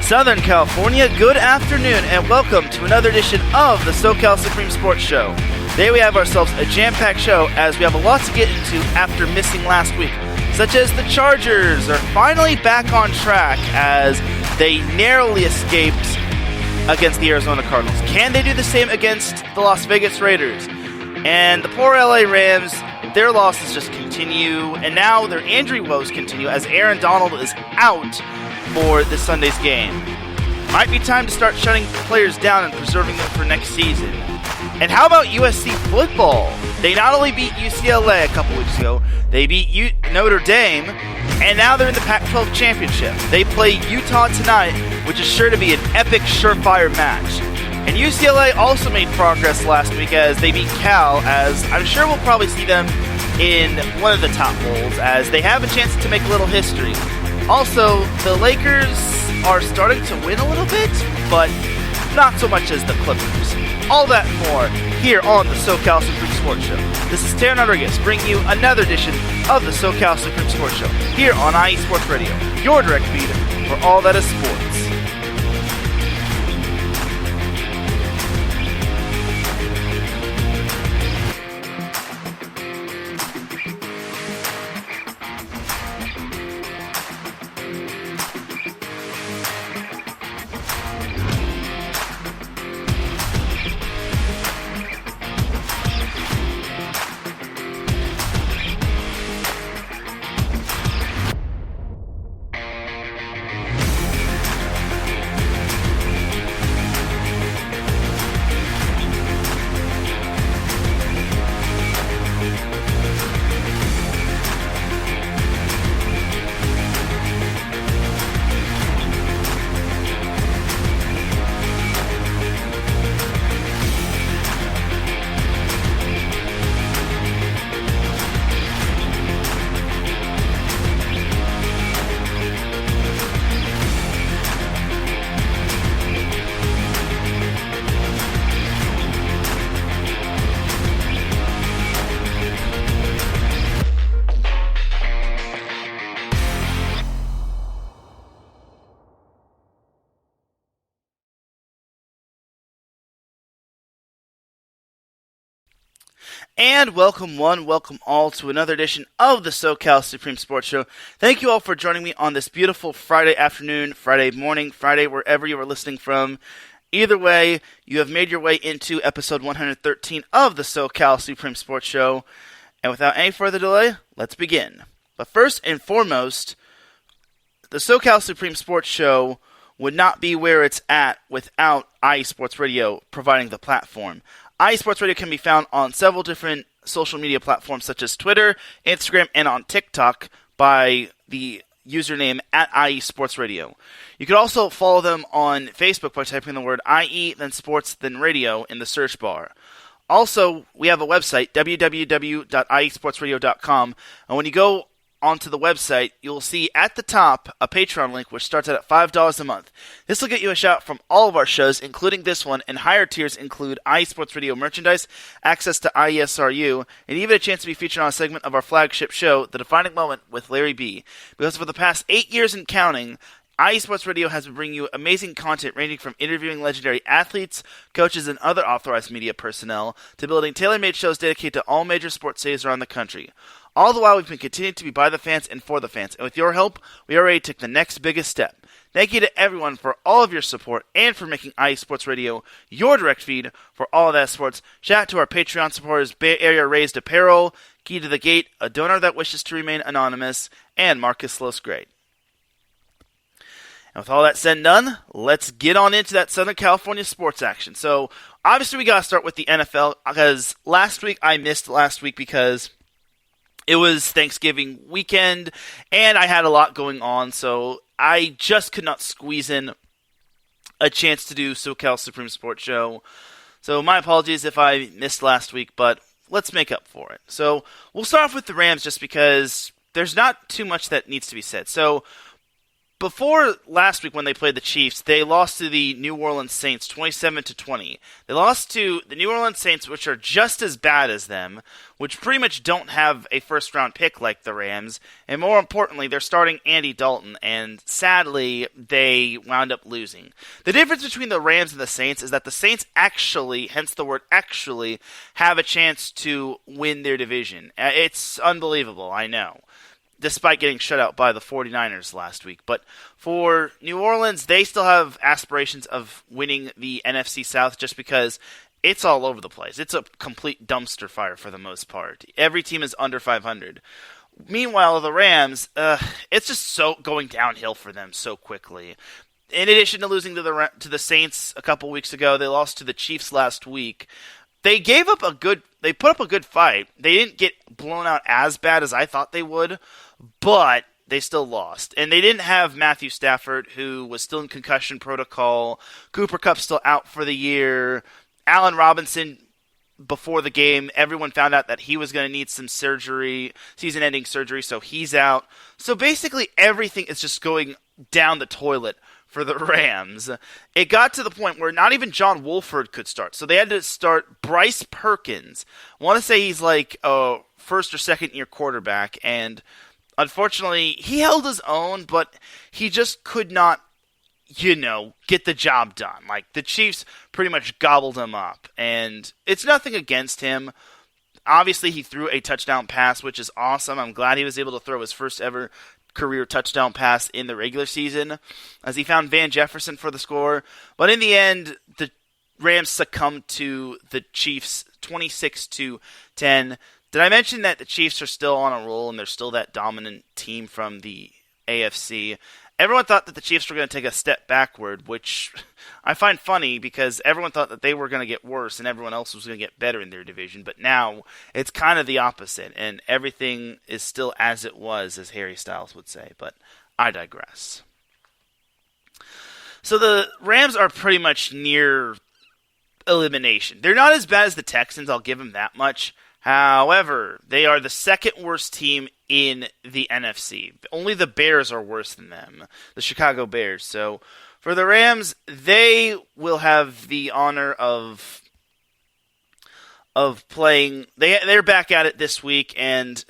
Southern California, good afternoon, and welcome to another edition of the SoCal Supreme Sports Show. Today we have ourselves a jam-packed show as we have a lot to get into after missing last week, such as the Chargers are finally back on track as they narrowly escaped against the Arizona Cardinals. Can they do the same against the Las Vegas Raiders? And the poor LA Rams, their losses just continue, and now their injury woes continue as Aaron Donald is out for this Sunday's game. Might be time to start shutting players down and preserving them for next season. And how about USC football? They not only beat UCLA a couple weeks ago, they beat Notre Dame, and now they're in the Pac-12 Championships. They play Utah tonight, which is sure to be an epic, surefire match. And UCLA also made progress last week as they beat Cal, as I'm sure we'll probably see them in one of the top bowls, as they have a chance to make a little history. Also, the Lakers are starting to win a little bit, but not so much as the Clippers. All that and more here on the SoCal Supreme Sports Show. This is Teran Rodriguez bringing you another edition of the SoCal Supreme Sports Show here on IE Sports Radio, your direct feed for all that is sports. And welcome one, welcome all to another edition of the SoCal Supreme Sports Show. Thank you all for joining me on this beautiful Friday afternoon, Friday morning, Friday, wherever you are listening from. Either way, you have made your way into episode 113 of the SoCal Supreme Sports Show. And without any further delay, let's begin. But first and foremost, the SoCal Supreme Sports Show would not be where it's at without IE Sports Radio providing the platform. IE Sports Radio can be found on several different social media platforms such as Twitter, Instagram, and on TikTok by the username at IE Sports Radio. You could also follow them on Facebook by typing the word IE, then sports, then radio in the search bar. Also, we have a website, www.iesportsradio.com, and when you go onto the website, you'll see at the top a Patreon link which starts at $5 a month. This will get you a shout from all of our shows, including this one, and higher tiers include IE Sports Radio merchandise, access to IESRU, and even a chance to be featured on a segment of our flagship show, The Defining Moment with Larry B. Because for the past 8 years and counting, IE Sports Radio has been bringing you amazing content ranging from interviewing legendary athletes, coaches, and other authorized media personnel to building tailor-made shows dedicated to all major sports cities around the country. All the while, we've been continuing to be by the fans and for the fans, and with your help, we are ready to take the next biggest step. Thank you to everyone for all of your support and for making IE Sports Radio your direct feed for all of that sports. Shout out to our Patreon supporters, Bay Area Raised Apparel, Key to the Gate, a donor that wishes to remain anonymous, and Marcus Losgrade. And with all that said and done, let's get on into that Southern California sports action. So, obviously we got to start with the NFL, because I missed last week because it was Thanksgiving weekend, and I had a lot going on, so I just could not squeeze in a chance to do SoCal Supreme Sports Show. So my apologies if I missed last week, but let's make up for it. So we'll start off with the Rams just because there's not too much that needs to be said. So Before last week when they played the Chiefs, they lost to the New Orleans Saints 27-20. They lost to the New Orleans Saints, which are just as bad as them, which pretty much don't have a first-round pick like the Rams, and more importantly, they're starting Andy Dalton, and sadly, they wound up losing. The difference between the Rams and the Saints is that the Saints actually, hence the word actually, have a chance to win their division. It's unbelievable, I know, despite getting shut out by the 49ers last week. But for New Orleans, they still have aspirations of winning the NFC South just because it's all over the place. It's a complete dumpster fire for the most part. Every team is under 500. Meanwhile, the Rams, it's just so going downhill for them so quickly. In addition to losing to the Saints a couple weeks ago, they lost to the Chiefs last week. They put up a good fight. They didn't get blown out as bad as I thought they would, but they still lost. And they didn't have Matthew Stafford, who was still in concussion protocol. Cooper Kupp's still out for the year. Allen Robinson, before the game, everyone found out that he was going to need some surgery, season-ending surgery, so he's out. So basically everything is just going down the toilet for the Rams. It got to the point where not even John Wolford could start. So they had to start Bryce Perkins. I want to say he's like a first or second year quarterback, and unfortunately he held his own, but he just could not, get the job done. Like, the Chiefs pretty much gobbled him up, and it's nothing against him. Obviously he threw a touchdown pass, which is awesome. I'm glad he was able to throw his first ever career touchdown pass in the regular season, as he found Van Jefferson for the score. But in the end, the Rams succumbed to the Chiefs 26-10. Did I mention that the Chiefs are still on a roll and they're still that dominant team from the AFC? Everyone thought that the Chiefs were going to take a step backward, which I find funny because everyone thought that they were going to get worse and everyone else was going to get better in their division. But now it's kind of the opposite, and everything is still as it was, as Harry Styles would say. But I digress. So the Rams are pretty much near elimination. They're not as bad as the Texans, I'll give them that much. However, they are the second worst team in the NFC. Only the Bears are worse than them, the Chicago Bears. So for the Rams, they will have the honor of playing. They're back at it this week, and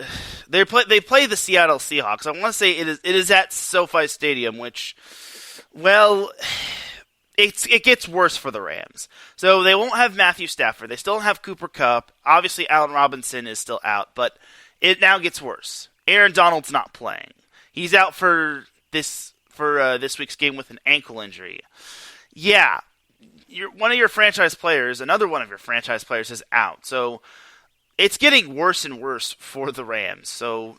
they play the Seattle Seahawks. I want to say it is at SoFi Stadium, which, well, it gets worse for the Rams. So they won't have Matthew Stafford. They still don't have Cooper Kupp. Obviously, Allen Robinson is still out, but it now gets worse. Aaron Donald's not playing. He's out for this week's game with an ankle injury. Yeah, another one of your franchise players is out. So it's getting worse and worse for the Rams. So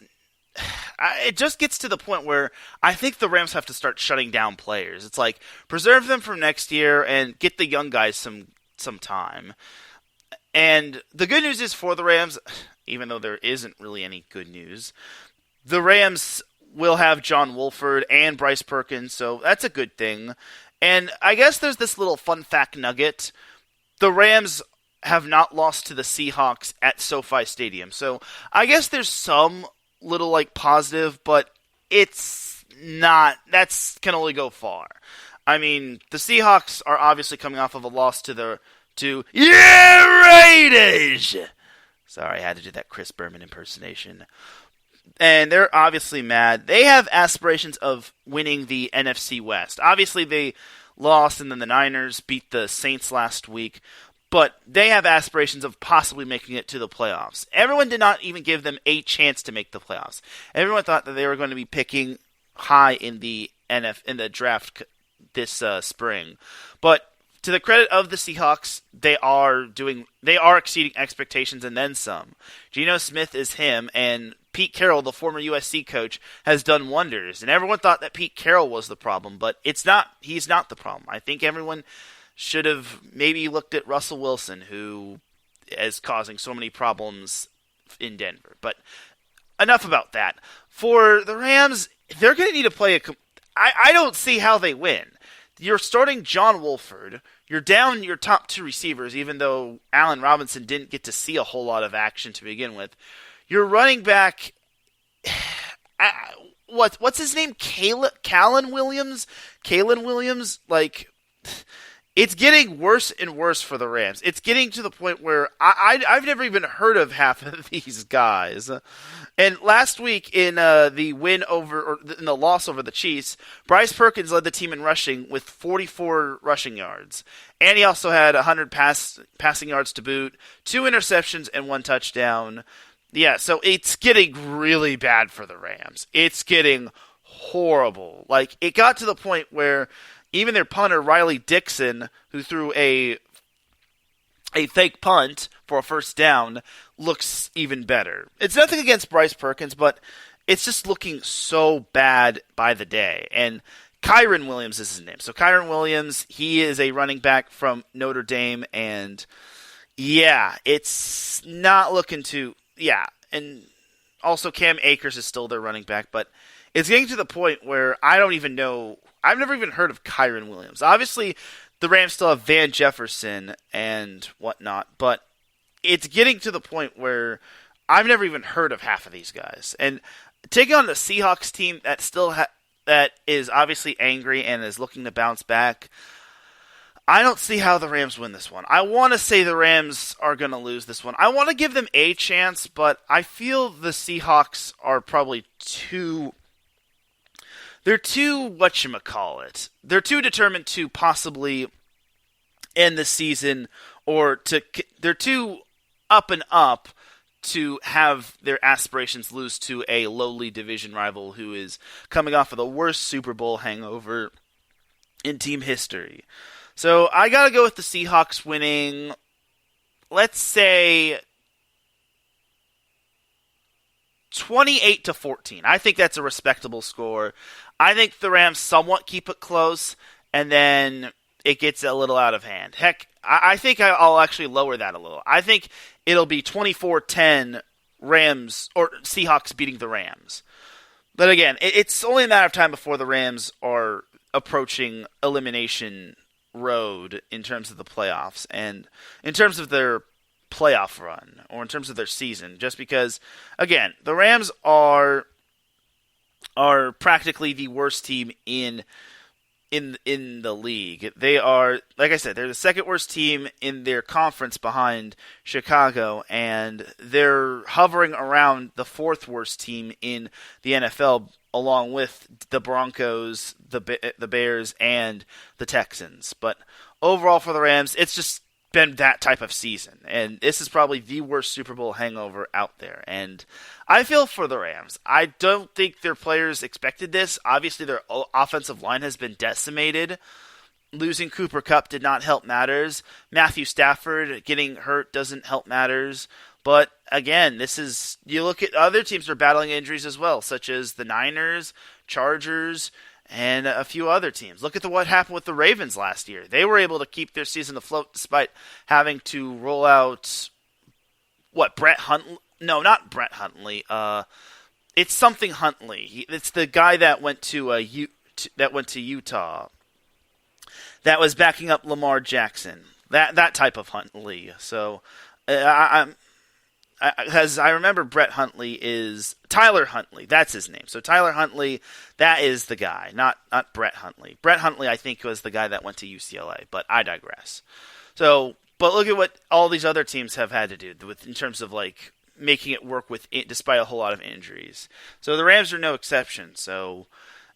it just gets to the point where I think the Rams have to start shutting down players. It's like, preserve them for next year and get the young guys some time. And the good news is for the Rams, even though there isn't really any good news, the Rams will have John Wolford and Bryce Perkins, so that's a good thing. And I guess there's this little fun fact nugget. The Rams have not lost to the Seahawks at SoFi Stadium, so I guess there's some little positive, but it's not. That's can only go far. I mean, the Seahawks are obviously coming off of a loss to Raiders. Sorry, I had to do that Chris Berman impersonation. And they're obviously mad. They have aspirations of winning the NFC West. Obviously, they lost, and then the Niners beat the Saints last week. But they have aspirations of possibly making it to the playoffs. Everyone did not even give them a chance to make the playoffs. Everyone thought that they were going to be picking high in the draft this spring. But to the credit of the Seahawks, they are exceeding expectations and then some. Geno Smith is him, and Pete Carroll, the former USC coach, has done wonders. And everyone thought that Pete Carroll was the problem, but it's not. He's not the problem. I think everyone should have maybe looked at Russell Wilson, who is causing so many problems in Denver. But enough about that. For the Rams, they're going to need to play I don't see how they win. You're starting John Wolford. You're down your top two receivers, even though Allen Robinson didn't get to see a whole lot of action to begin with. Your running back, what's his name? Kalen Williams? Kalen Williams? Like, it's getting worse and worse for the Rams. It's getting to the point where I've never even heard of half of these guys. And last week in in the loss over the Chiefs, Bryce Perkins led the team in rushing with 44 rushing yards. And he also had 100 passing yards to boot, 2 interceptions, and 1 touchdown. Yeah, so it's getting really bad for the Rams. It's getting horrible. Like, it got to the point where even their punter, Riley Dixon, who threw a fake punt for a first down, looks even better. It's nothing against Bryce Perkins, but it's just looking so bad by the day. And Kyren Williams is his name. So Kyren Williams, he is a running back from Notre Dame, and yeah, it's not looking too... Yeah, and also Cam Akers is still their running back, but it's getting to the point where I don't even know... I've never even heard of Kyren Williams. Obviously, the Rams still have Van Jefferson and whatnot, but it's getting to the point where I've never even heard of half of these guys. And taking on the Seahawks team that is obviously angry and is looking to bounce back, I don't see how the Rams win this one. I want to say the Rams are going to lose this one. I want to give them a chance, but I feel the Seahawks are probably too... They're too, whatchamacallit, they're too determined to possibly end the season, or they're too up and up to have their aspirations lose to a lowly division rival who is coming off of the worst Super Bowl hangover in team history. So I gotta go with the Seahawks winning, let's say 28-14. I think that's a respectable score. I think the Rams somewhat keep it close, and then it gets a little out of hand. Heck, I think I'll actually lower that a little. I think it'll be 24-10 Rams, or Seahawks beating the Rams. But again, it's only a matter of time before the Rams are approaching elimination road in terms of the playoffs, and in terms of their playoff run, or in terms of their season, just because, again, the Rams are practically the worst team in the league. They are, like I said, they're the second worst team in their conference behind Chicago, and they're hovering around the fourth worst team in the NFL, along with the Broncos, the Bears, and the Texans. But overall for the Rams, it's just been that type of season, and this is probably the worst Super Bowl hangover out there, and I feel for the Rams. I don't think their players expected this. Obviously, their offensive line has been decimated. Losing Cooper Kupp did not help matters. Matthew Stafford getting hurt doesn't help matters. But again, you look at other teams that are battling injuries as well, such as the Niners, Chargers, and a few other teams. Look at what happened with the Ravens last year. They were able to keep their season afloat despite having to roll out, Brett Huntley? No, not Brett Huntley. It's something Huntley. It's the guy that went to Utah. That was backing up Lamar Jackson. That type of Huntley. So, because I remember Brett Huntley is Tyler Huntley. That's his name. So Tyler Huntley, that is the guy, not Brett Huntley. Brett Huntley, I think, was the guy that went to UCLA, but I digress. So, but look at what all these other teams have had to do in terms of like making it work despite a whole lot of injuries. So the Rams are no exception. So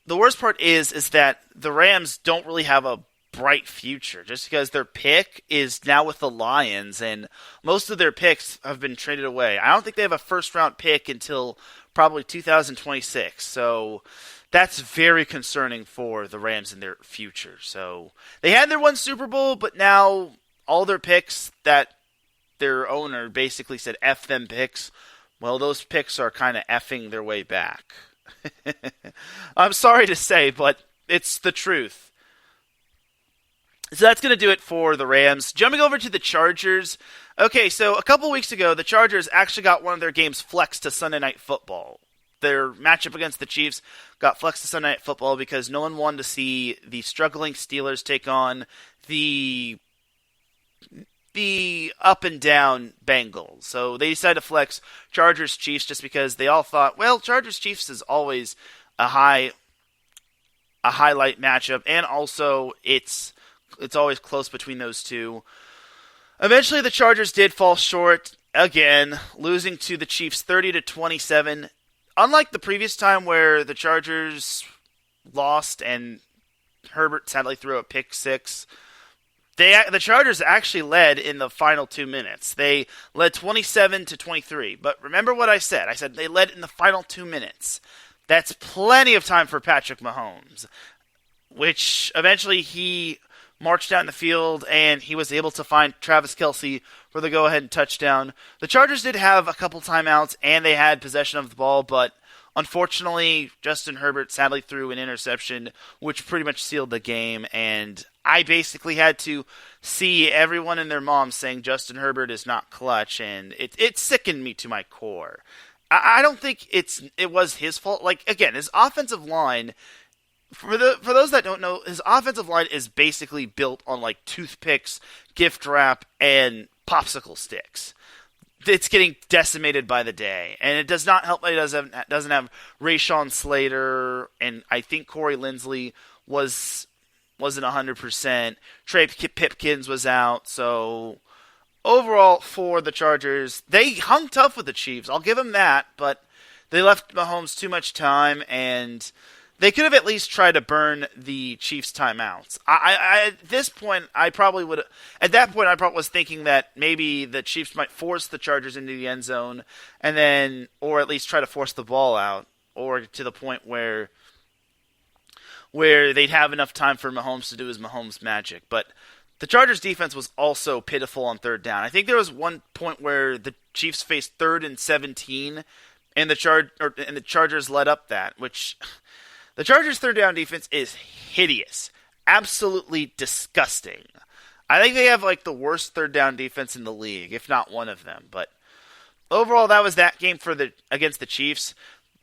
the worst part is that the Rams don't really have a bright future, just because their pick is now with the Lions, and most of their picks have been traded away. I don't think they have a first-round pick until probably 2026, so that's very concerning for the Rams in their future. So they had their one Super Bowl, but now all their picks that their owner basically said F them picks, well, those picks are kind of effing their way back. I'm sorry to say, but it's the truth. So that's going to do it for the Rams. Jumping over to the Chargers. Okay, so a couple weeks ago, the Chargers actually got one of their games flexed to Sunday Night Football. Their matchup against the Chiefs got flexed to Sunday Night Football because no one wanted to see the struggling Steelers take on the up and down Bengals. So they decided to flex Chargers-Chiefs just because they all thought, well, Chargers-Chiefs is always a highlight matchup, and also it's always close between those two. Eventually, the Chargers did fall short again, losing to the Chiefs 30-27. Unlike the previous time where the Chargers lost and Herbert sadly threw a pick six, the Chargers actually led in the final 2 minutes. They led 27-23. But remember what I said. I said they led in the final 2 minutes. That's plenty of time for Patrick Mahomes, which eventually he marched down the field and he was able to find Travis Kelce for the go-ahead touchdown. The Chargers did have a couple timeouts and they had possession of the ball, but unfortunately, Justin Herbert sadly threw an interception, which pretty much sealed the game, and I basically had to see everyone and their mom saying Justin Herbert is not clutch, and it sickened me to my core. I don't think it was his fault. Like, again, his offensive line, for those that don't know, his offensive line is basically built on like toothpicks, gift wrap, and popsicle sticks. It's getting decimated by the day, and it does not help that he doesn't have Rashawn Slater, and I think Corey Linsley wasn't 100%. Trey Pipkins was out, so overall for the Chargers, they hung tough with the Chiefs. I'll give them that, but they left Mahomes too much time, and they could have at least tried to burn the Chiefs' timeouts. At this point, I probably would. At that point, I probably was thinking that maybe the Chiefs might force the Chargers into the end zone, and then, or at least try to force the ball out, or to the point where they'd have enough time for Mahomes to do his Mahomes magic. But the Chargers' defense was also pitiful on third down. I think there was one point where the Chiefs faced 3rd and 17, and the Chargers led up that, which. The Chargers' third down defense is hideous. Absolutely disgusting. I think they have like the worst third down defense in the league, if not one of them. But overall, that was that game against the Chiefs.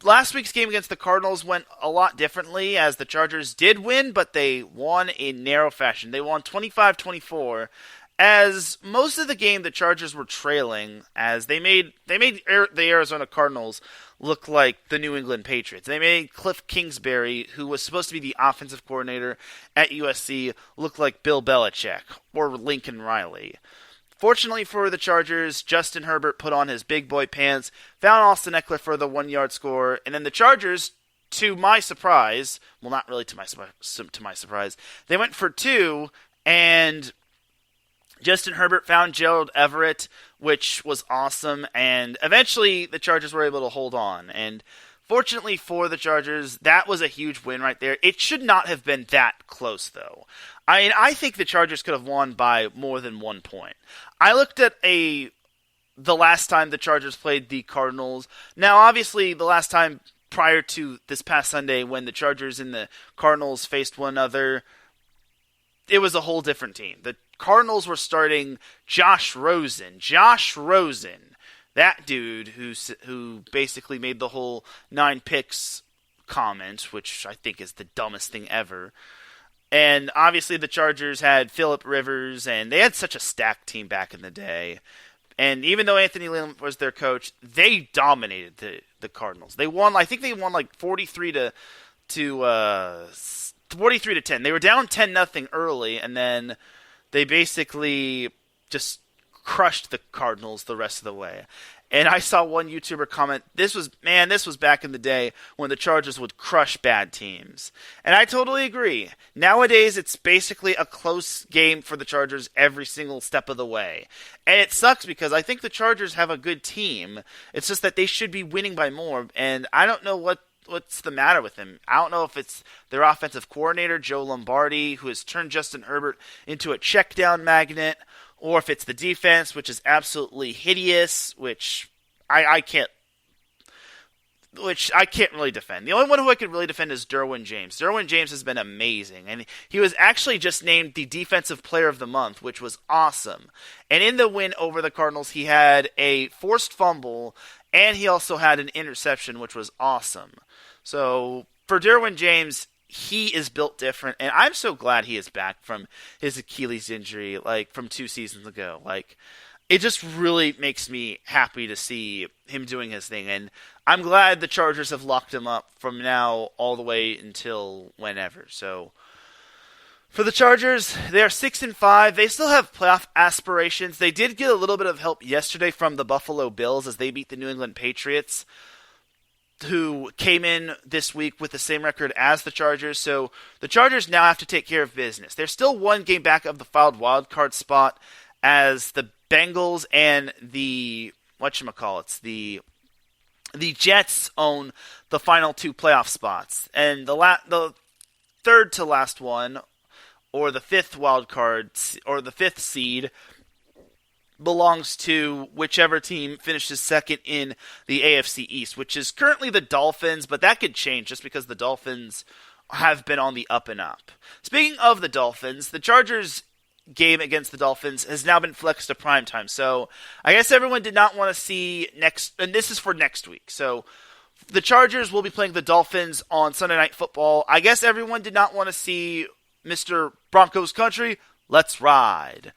Last week's game against the Cardinals went a lot differently, as the Chargers did win, but they won in narrow fashion. They won 25-24. As most of the game, the Chargers were trailing, as they made the Arizona Cardinals look like the New England Patriots. They made Cliff Kingsbury, who was supposed to be the offensive coordinator at USC, look like Bill Belichick or Lincoln Riley. Fortunately for the Chargers, Justin Herbert put on his big boy pants, found Austin Eckler for the 1-yard score, and then the Chargers, to my surprise, well, not really to my surprise, they went for 2, and Justin Herbert found Gerald Everett, which was awesome, and eventually the Chargers were able to hold on. And fortunately for the Chargers, that was a huge win right there. It should not have been that close, though. I think the Chargers could have won by more than 1 point. I looked at the last time the Chargers played the Cardinals. Now, obviously, the last time prior to this past Sunday when the Chargers and the Cardinals faced one another, it was a whole different team. The Cardinals were starting Josh Rosen. That dude who basically made the whole 9 picks comment, which I think is the dumbest thing ever. And obviously the Chargers had Phillip Rivers, and they had such a stacked team back in the day. And even though Anthony Lynn was their coach, they dominated the Cardinals. They won, I think they won like 43 to 10. They were down 10-0 early, and then they basically just crushed the Cardinals the rest of the way. And I saw one YouTuber comment, this was back in the day when the Chargers would crush bad teams. And I totally agree. Nowadays, it's basically a close game for the Chargers every single step of the way. And it sucks because I think the Chargers have a good team. It's just that they should be winning by more. And I don't know what's the matter with him. I don't know if it's their offensive coordinator, Joe Lombardi, who has turned Justin Herbert into a check-down magnet, or if it's the defense, which is absolutely hideous, which I can't really defend. The only one who I could really defend is Derwin James. Derwin James has been amazing, and he was actually just named the Defensive Player of the Month, which was awesome. And in the win over the Cardinals, he had a forced fumble, and he also had an interception, which was awesome. So for Derwin James, he is built different, and I'm so glad he is back from his Achilles injury, like from 2 seasons ago. Like, it just really makes me happy to see him doing his thing. And I'm glad the Chargers have locked him up from now all the way until whenever. So for the Chargers, they are 6-5. They still have playoff aspirations. They did get a little bit of help yesterday from the Buffalo Bills as they beat the New England Patriots, who came in this week with the same record as the Chargers. So the Chargers now have to take care of business. They're still one game back of the filed wild card spot as the Bengals and the the Jets own the final two playoff spots. And the third to last one, or the fifth wild card, or the fifth seed, belongs to whichever team finishes second in the AFC East, which is currently the Dolphins, but that could change just because the Dolphins have been on the up and up. Speaking of the Dolphins, the Chargers game against the Dolphins has now been flexed to primetime, so I guess everyone did not want to see and this is for next week, so the Chargers will be playing the Dolphins on Sunday Night Football. I guess everyone did not want to see Mr. Broncos Country, let's ride,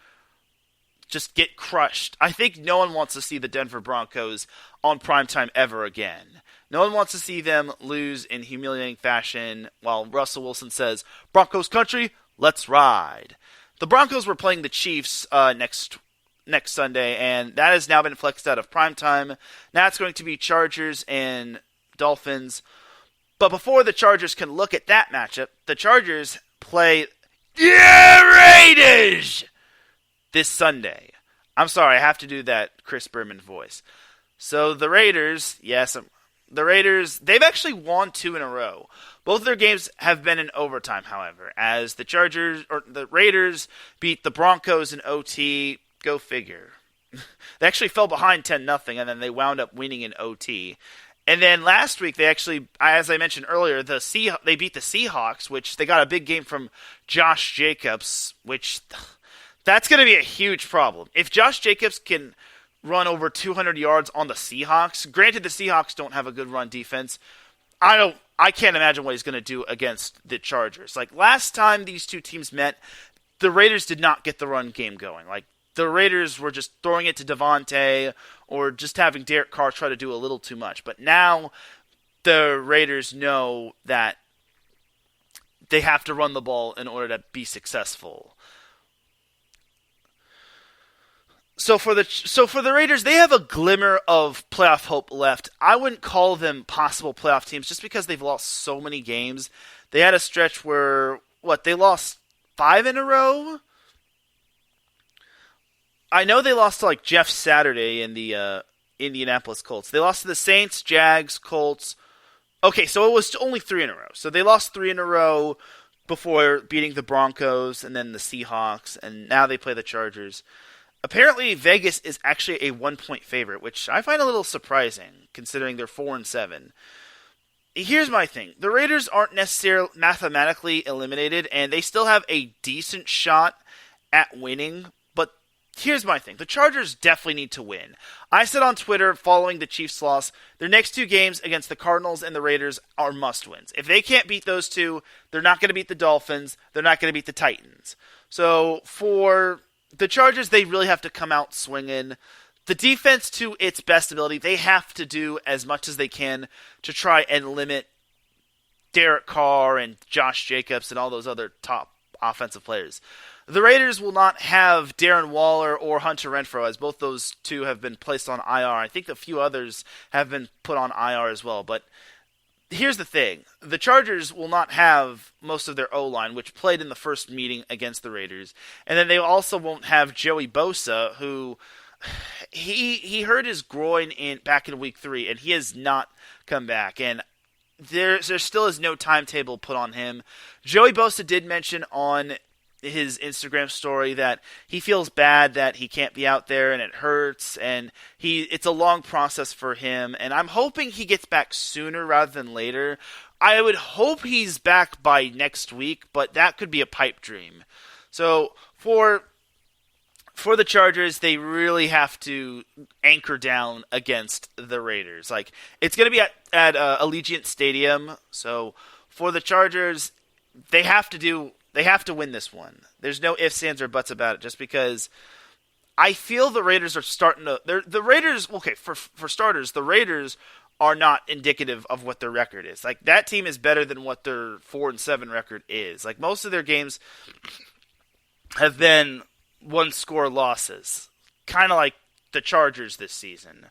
just get crushed. I think no one wants to see the Denver Broncos on primetime ever again. No one wants to see them lose in humiliating fashion while Russell Wilson says, Broncos Country, let's ride. The Broncos were playing the Chiefs next Sunday, and that has now been flexed out of primetime. Now it's going to be Chargers and Dolphins. But before the Chargers can look at that matchup, the Chargers play the Raiders this Sunday. I'm sorry, I have to do that Chris Berman voice. So the Raiders, they've actually won 2 in a row. Both of their games have been in overtime, however, as the Raiders beat the Broncos in OT. Go figure. They actually fell behind 10-0, and then they wound up winning in OT. And then last week, they actually, as I mentioned earlier, they beat the Seahawks, which they got a big game from Josh Jacobs, which that's going to be a huge problem. If Josh Jacobs can run over 200 yards on the Seahawks, granted the Seahawks don't have a good run defense, I can't imagine what he's going to do against the Chargers. Like last time these two teams met, the Raiders did not get the run game going. Like the Raiders were just throwing it to Devontae or just having Derek Carr try to do a little too much. But now the Raiders know that they have to run the ball in order to be successful. So for the Raiders, they have a glimmer of playoff hope left. I wouldn't call them possible playoff teams just because they've lost so many games. They had a stretch where, they lost 5 in a row? I know they lost to Jeff Saturday in the Indianapolis Colts. They lost to the Saints, Jags, Colts. Okay, so it was only 3 in a row. So they lost 3 in a row before beating the Broncos and then the Seahawks, and now they play the Chargers. Apparently, Vegas is actually a 1-point favorite, which I find a little surprising, considering they're 4-7. Here's my thing. The Raiders aren't necessarily mathematically eliminated, and they still have a decent shot at winning, but here's my thing. The Chargers definitely need to win. I said on Twitter, following the Chiefs' loss, their next 2 games against the Cardinals and the Raiders are must-wins. If they can't beat those 2, they're not going to beat the Dolphins, they're not going to beat the Titans. So, for the Chargers, they really have to come out swinging. The defense, to its best ability, they have to do as much as they can to try and limit Derek Carr and Josh Jacobs and all those other top offensive players. The Raiders will not have Darren Waller or Hunter Renfrow, as both those two have been placed on IR. I think a few others have been put on IR as well, but here's the thing. The Chargers will not have most of their O-line, which played in the first meeting against the Raiders. And then they also won't have Joey Bosa, who he hurt his groin back in week 3, and he has not come back. And there still is no timetable put on him. Joey Bosa did mention on his Instagram story that he feels bad that he can't be out there and it hurts, and it's a long process for him, and I'm hoping he gets back sooner rather than later. I would hope he's back by next week, but that could be a pipe dream. So for the Chargers, they really have to anchor down against the Raiders. It's going to be at Allegiant Stadium, so for the Chargers, they have to win this one. There's no ifs, ands, or buts about it, just because I feel the Raiders are starting to. The Raiders. Okay, for starters, the Raiders are not indicative of what their record is. Like, that team is better than what their 4-7 record is. Like, most of their games have been one-score losses, kind of like the Chargers this season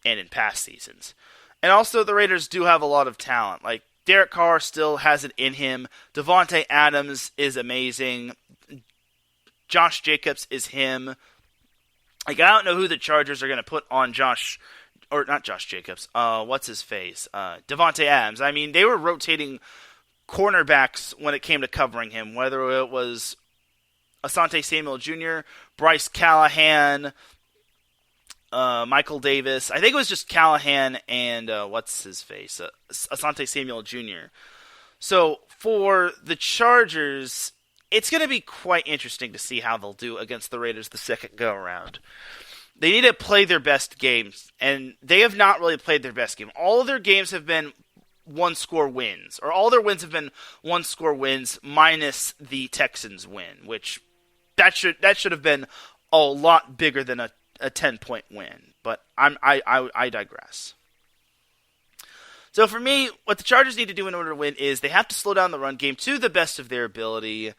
and in past seasons. And also, the Raiders do have a lot of talent. Like, Derek Carr still has it in him. Devontae Adams is amazing. Josh Jacobs is him. Like, I don't know who the Chargers are going to put on not Josh Jacobs. What's his face? Devontae Adams. I mean, they were rotating cornerbacks when it came to covering him, whether it was Asante Samuel Jr., Bryce Callahan, Michael Davis. I think it was just Callahan and what's his face? Asante Samuel Jr. So for the Chargers, it's going to be quite interesting to see how they'll do against the Raiders the second go-around. They need to play their best games, and they have not really played their best game. All of their games have been one-score wins, or all their wins have been one-score wins minus the Texans win, which that should have been a lot bigger than a 10-point win. But I digress. So for me, what the Chargers need to do in order to win is they have to slow down the run game to the best of their ability.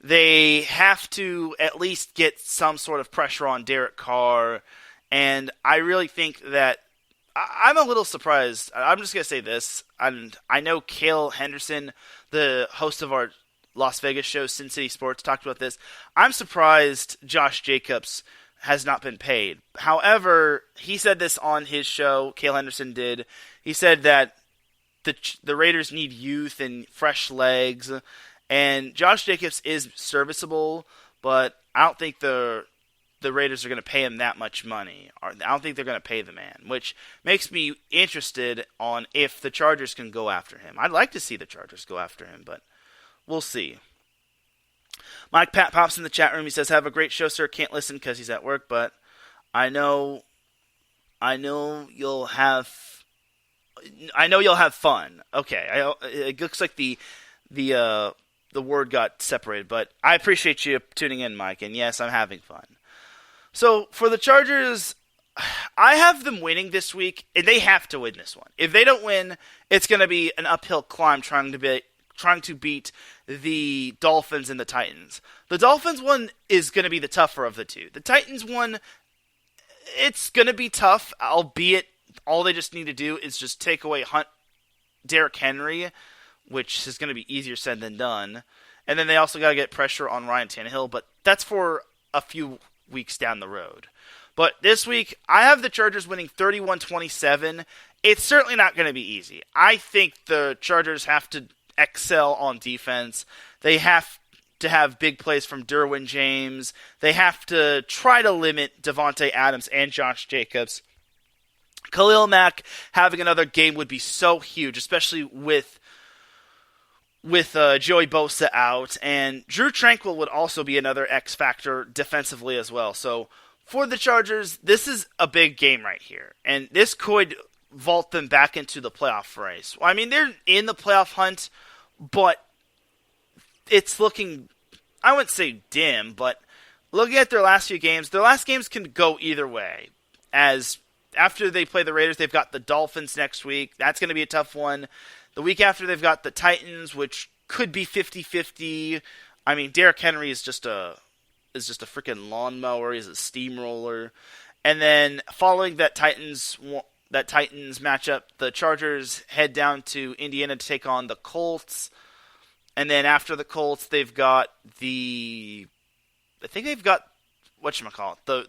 They have to at least get some sort of pressure on Derek Carr, and I really think that I'm a little surprised. I'm just going to say this, and I know Cale Henderson, the host of our Las Vegas show, Sin City Sports, talked about this. I'm surprised Josh Jacobs has not been paid. However, he said this on his show, Cale Henderson did. He said that the Raiders need youth and fresh legs, and Josh Jacobs is serviceable, but I don't think the Raiders are going to pay him that much money. I don't think they're going to pay the man, which makes me interested on if the Chargers can go after him. I'd like to see the Chargers go after him, but we'll see. Mike Pat pops in the chat room. He says, "Have a great show, sir. Can't listen because he's at work, but I know you'll have fun." Okay, it looks like the word got separated, but I appreciate you tuning in, Mike. And yes, I'm having fun. So for the Chargers, I have them winning this week, and they have to win this one. If they don't win, it's going to be an uphill climb trying to beat the Dolphins and the Titans. The Dolphins one is going to be the tougher of the two. The Titans one, it's going to be tough, albeit all they just need to do is just take away Derrick Henry, which is going to be easier said than done. And then they also got to get pressure on Ryan Tannehill, but that's for a few weeks down the road. But this week, I have the Chargers winning 31-27. It's certainly not going to be easy. I think the Chargers have to excel on defense. They have to have big plays from Derwin James. They have to try to limit Devontae Adams and Josh Jacobs. Khalil Mack having another game would be so huge, especially with Joey Bosa out, and Drew Tranquill would also be another X factor defensively as well. So for the Chargers, this is a big game right here, and this could vault them back into the playoff race. I mean, they're in the playoff hunt, but it's looking, I wouldn't say dim, but looking at their last few games, their last games can go either way. As after they play the Raiders, they've got the Dolphins next week. That's going to be a tough one. The week after, they've got the Titans, which could be 50-50. I mean, Derrick Henry is just a freaking lawnmower. He's a steamroller. And then following that Titans matchup, the Chargers head down to Indiana to take on the Colts. And then after the Colts, they've got the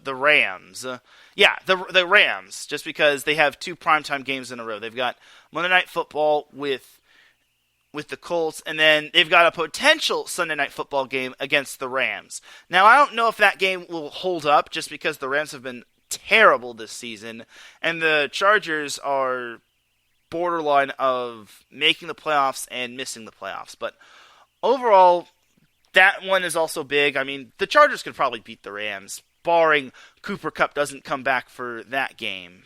Rams. The Rams, just because they have two primetime games in a row. They've got Monday Night Football with the Colts, and then they've got a potential Sunday Night Football game against the Rams. Now, I don't know if that game will hold up, just because the Rams have been terrible this season, and the Chargers are borderline of making the playoffs and missing the playoffs. But overall, that one is also big. I mean, the Chargers could probably beat the Rams, barring Cooper Kupp doesn't come back for that game.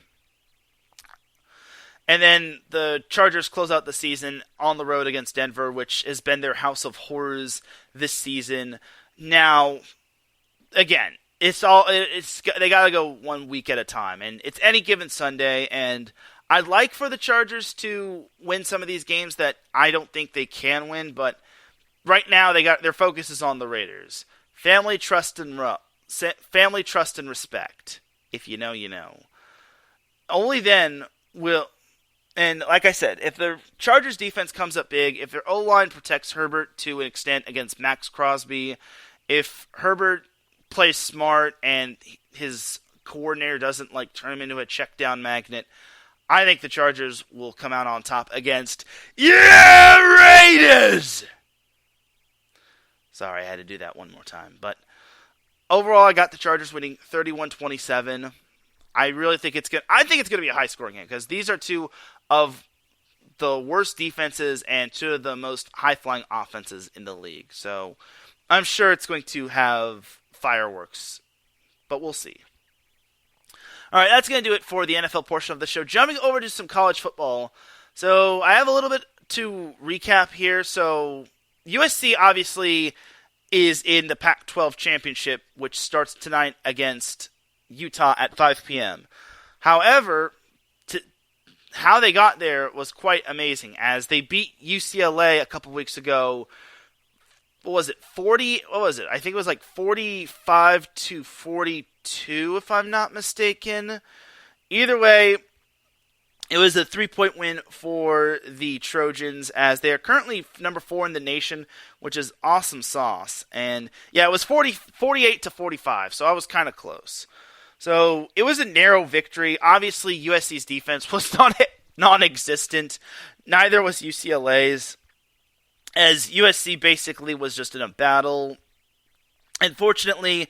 And then the Chargers close out the season on the road against Denver, which has been their house of horrors this season. Now, again, they got to go 1 week at a time, and it's any given Sunday, and I'd like for the Chargers to win some of these games that I don't think they can win, but right now their focus is on the Raiders. Family, trust, and respect. If you know, you know. Only then will, and like I said, if the Chargers defense comes up big, if their O-line protects Herbert to an extent against Max Crosby, if Herbert plays smart and his coordinator doesn't turn him into a check down magnet, I think the Chargers will come out on top against Raiders! Sorry, I had to do that one more time. But overall, I got the Chargers winning 31-27. I really think it's going to be a high-scoring game because these are two of the worst defenses and two of the most high-flying offenses in the league. So I'm sure it's going to have fireworks, but we'll see. All right, that's going to do it for the NFL portion of the show. Jumping over to some college football. So I have a little bit to recap here. So USC obviously is in the Pac-12 Championship, which starts tonight against Utah at 5 p.m. However, how they got there was quite amazing, as they beat UCLA a couple weeks ago. What was it? 40? What was it? I think it was 45-42, if I'm not mistaken. Either way, it was a 3-point win for the Trojans, as they are currently number 4 in the nation, which is awesome sauce. And yeah, it was 48-45, so I was kind of close. So it was a narrow victory. Obviously, USC's defense was non-existent. Neither was UCLA's, as USC basically was just in a battle. Unfortunately,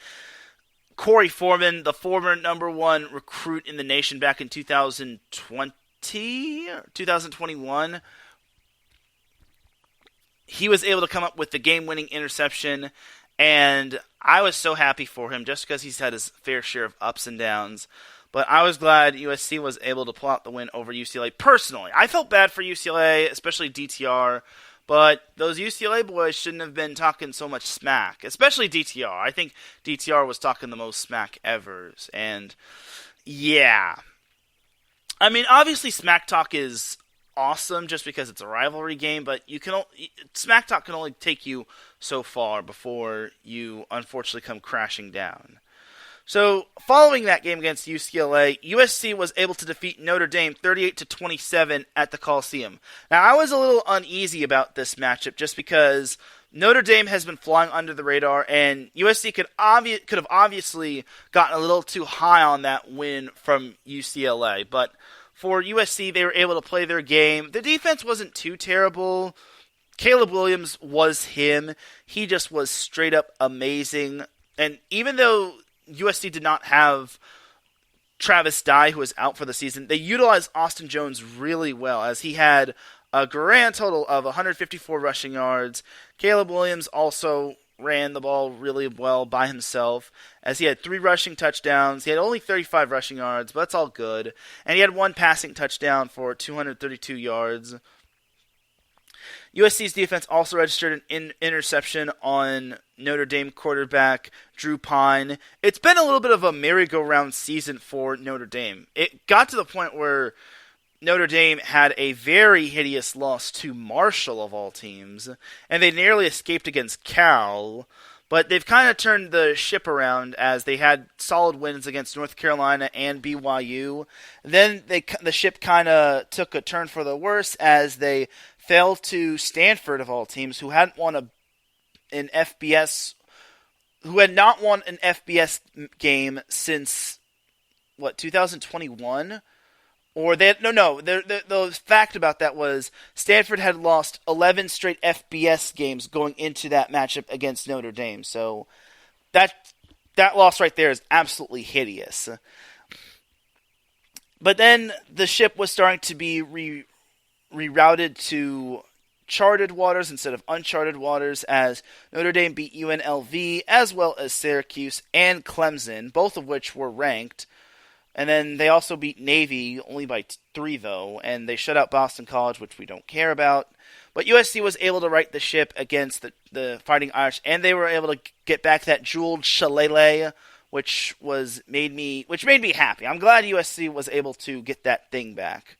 Corey Foreman, the former number 1 recruit in the nation back in 2021, he was able to come up with the game-winning interception, and I was so happy for him just because he's had his fair share of ups and downs. But I was glad USC was able to pull out the win over UCLA. Personally, I felt bad for UCLA, especially DTR, but those UCLA boys shouldn't have been talking so much smack, especially DTR. I think DTR was talking the most smack ever. And yeah, I mean, obviously smack talk is awesome just because it's a rivalry game, but smack talk can only take you so far before you unfortunately come crashing down. So, following that game against UCLA, USC was able to defeat Notre Dame 38-27 at the Coliseum. Now, I was a little uneasy about this matchup just because Notre Dame has been flying under the radar, and USC could have obviously gotten a little too high on that win from UCLA. But for USC, they were able to play their game. The defense wasn't too terrible. Caleb Williams was him. He just was straight up amazing. And even though USC did not have Travis Dye, who was out for the season, they utilized Austin Jones really well, as he had a grand total of 154 rushing yards. Caleb Williams also ran the ball really well by himself, as he had 3 rushing touchdowns. He had only 35 rushing yards, but that's all good. And he had 1 passing touchdown for 232 yards. USC's defense also registered an interception on Notre Dame quarterback Drew Pine. It's been a little bit of a merry-go-round season for Notre Dame. It got to the point where Notre Dame had a very hideous loss to Marshall, of all teams, and they nearly escaped against Cal, but they've kind of turned the ship around, as they had solid wins against North Carolina and BYU. Then the ship kind of took a turn for the worse, as they fell to Stanford, of all teams, who had not won an FBS game since 2021. Or the fact about that was Stanford had lost 11 straight FBS games going into that matchup against Notre Dame. So that loss right there is absolutely hideous. But then the ship was starting to be rerouted to charted waters instead of uncharted waters, as Notre Dame beat UNLV as well as Syracuse and Clemson, both of which were ranked. And then they also beat Navy, only by 3 though, and they shut out Boston College, which we don't care about. But USC was able to right the ship against the Fighting Irish, and they were able to get back that jeweled shillelagh which made me happy. I'm glad USC was able to get that thing back.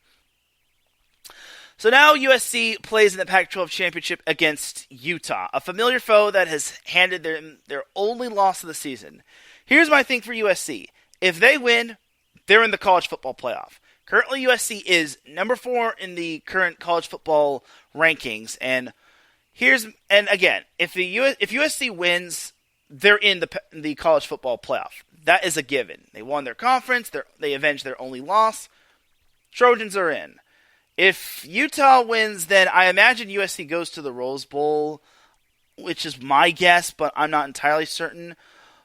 So now USC plays in the Pac-12 Championship against Utah, a familiar foe that has handed them their only loss of the season. Here's my thing for USC. If they win, they're in the college football playoff. Currently, USC is number 4 in the current college football rankings, and again, if USC wins, they're in the college football playoff. That is a given. They won their conference. They avenged their only loss. Trojans are in. If Utah wins, then I imagine USC goes to the Rose Bowl, which is my guess, but I'm not entirely certain.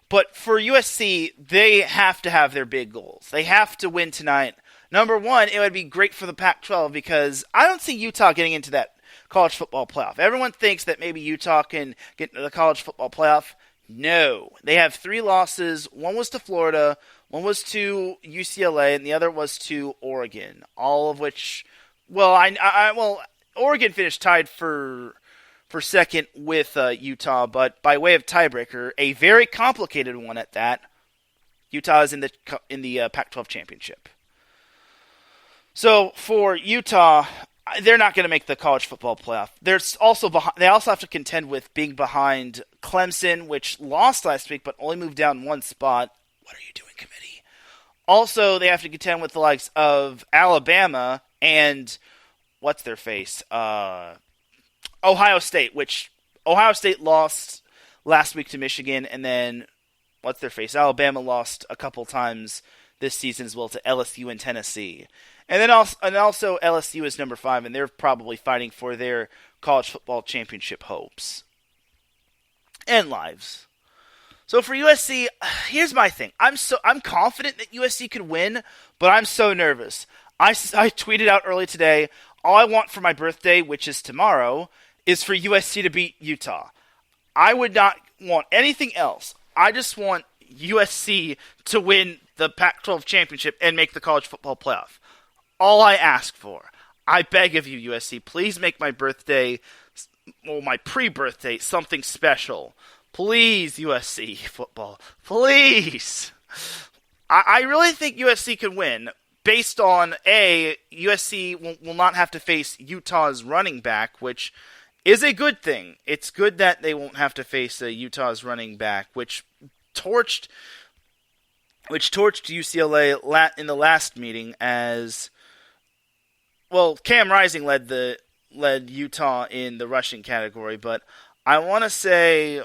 But for USC, they have to have their big goals. They have to win tonight. Number one, it would be great for the Pac-12 because I don't see Utah getting into that college football playoff. Everyone thinks that maybe Utah can get into the college football playoff. No. They have 3 losses. One was to Florida, one was to UCLA, and the other was to Oregon. All of which, Oregon finished tied for second with Utah, but by way of tiebreaker, a very complicated one at that, Utah is in the Pac-12 Championship. So for Utah, they're not going to make the college football playoff. They also have to contend with being behind Clemson, which lost last week but only moved down 1 spot. What are you doing, committee? Also, they have to contend with the likes of Alabama and what's their face? Ohio State, which Ohio State lost last week to Michigan, and then what's their face? Alabama lost a couple times this season as well to LSU and Tennessee. And also LSU is number 5, and they're probably fighting for their college football championship hopes and lives. So for USC, here's my thing. I'm confident that USC can win, but I'm so nervous. I tweeted out early today, all I want for my birthday, which is tomorrow, is for USC to beat Utah. I would not want anything else. I just want USC to win the Pac-12 championship and make the college football playoff. All I ask for. I beg of you, USC, please make my birthday, my pre-birthday, something special. Please, USC football. Please. I really think USC can win based on, USC will not have to face Utah's running back, which is a good thing. It's good that they won't have to face Utah's running back, which torched UCLA in the last meeting as, well, Cam Rising led Utah in the rushing category, but I want to say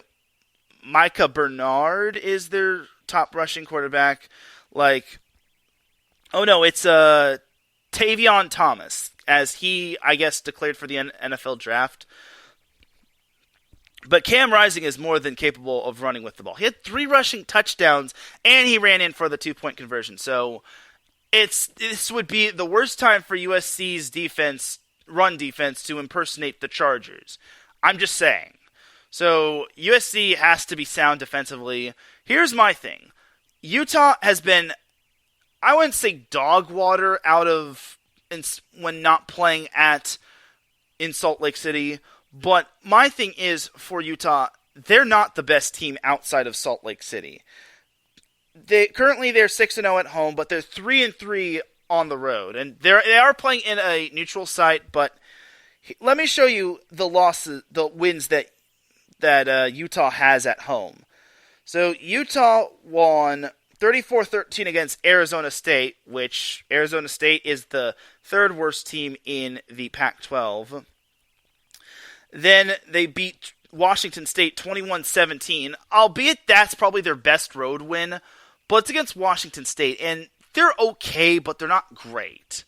Micah Bernard is their top rushing quarterback. It's Tavion Thomas, as he, I guess, declared for the NFL draft. But Cam Rising is more than capable of running with the ball. He had 3 rushing touchdowns, and he ran in for the 2-point conversion. So this would be the worst time for USC's run defense to impersonate the Chargers. I'm just saying. So USC has to be sound defensively. Here's my thing. Utah has been, I wouldn't say dog water when not playing in Salt Lake City, but my thing is for Utah, they're not the best team outside of Salt Lake City. They're 6-0 at home, but they're 3-3 on the road, and they are playing in a neutral site. But let me show you the wins that Utah has at home. So Utah won 34-13 against Arizona State, which Arizona State is the 3rd worst team in the Pac-12. Then they beat Washington State 21-17, albeit that's probably their best road win, but it's against Washington State, and they're okay, but they're not great.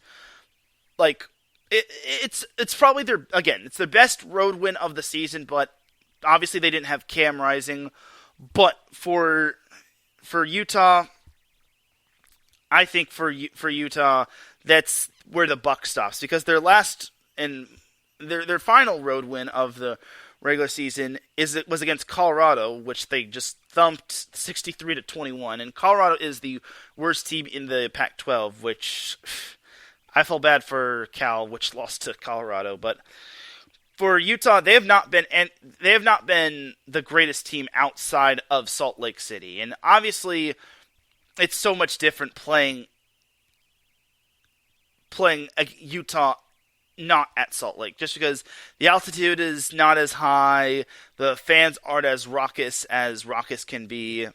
It's probably it's their best road win of the season, but obviously they didn't have Cam Rising. But for Utah, I think for Utah, that's where the buck stops, because their their final road win of the regular season was against Colorado, which they just thumped 63-21. And Colorado is the worst team in the Pac-12, which I feel bad for Cal, which lost to Colorado. But for Utah, they have not been the greatest team outside of Salt Lake City, and obviously, it's so much different playing Utah not at Salt Lake, just because the altitude is not as high, the fans aren't as raucous can be.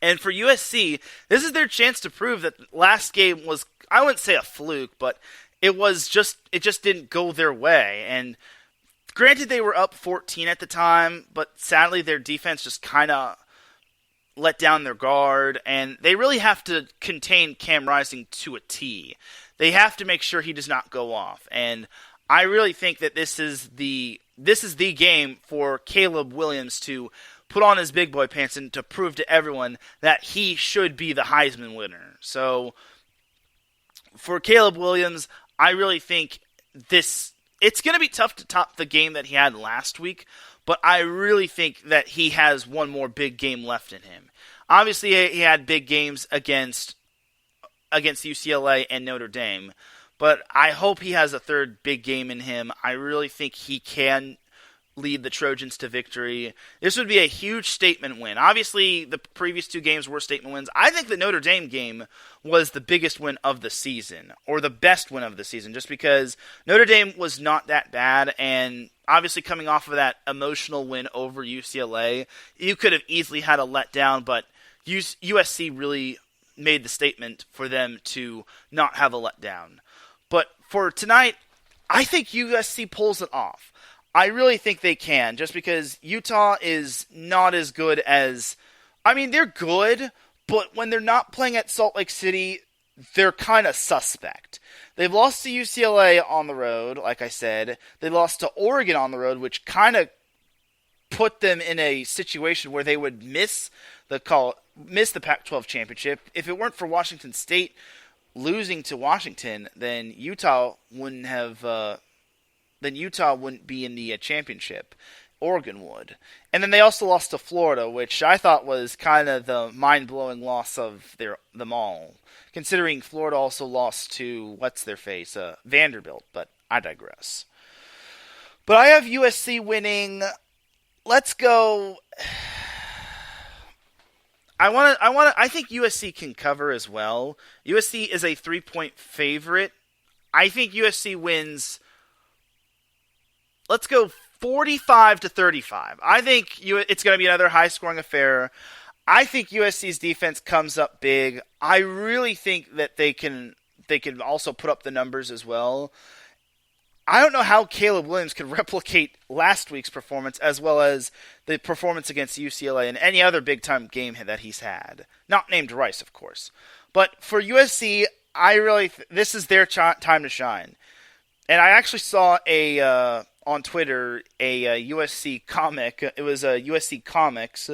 And for USC, this is their chance to prove that last game was, I wouldn't say a fluke, but it just didn't go their way. And granted, they were up 14 at the time, but sadly their defense just kind of let down their guard, and they really have to contain Cam Rising to a T. They have to make sure he does not go off. And I really think that this is the game for Caleb Williams to put on his big boy pants and to prove to everyone that he should be the Heisman winner. So for Caleb Williams, I really think it's going to be tough to top the game that he had last week, but I really think that he has one more big game left in him. Obviously, he had big games against UCLA and Notre Dame, but I hope he has a third big game in him. I really think he can lead the Trojans to victory. This would be a huge statement win. Obviously, the previous two games were statement wins. I think the Notre Dame game was the biggest win of the season, or the best win of the season, just because Notre Dame was not that bad, and obviously coming off of that emotional win over UCLA, you could have easily had a letdown, but USC really made the statement for them to not have a letdown. But for tonight, I think USC pulls it off. I really think they can, just because Utah is not as good as... I mean, they're good, but when they're not playing at Salt Lake City, they're kind of suspect. They've lost to UCLA on the road, like I said. They lost to Oregon on the road, which kind of put them in a situation where they would miss the Pac-12 Championship. If it weren't for Washington State losing to Washington, then Utah wouldn't be in the championship. Oregon would. And then they also lost to Florida, which I thought was kind of the mind-blowing loss of them all, considering Florida also lost to, Vanderbilt, but I digress. But I have USC winning. Let's go... I think USC can cover as well. USC is a 3-point favorite. I think USC wins... Let's go 45-35. I think it's going to be another high-scoring affair. I think USC's defense comes up big. I really think that they can also put up the numbers as well. I don't know how Caleb Williams could replicate last week's performance as well as the performance against UCLA and any other big-time game that he's had. Not named Rice, of course. But for USC, this is their time to shine. And I actually saw on Twitter a USC comic. It was a USC Comics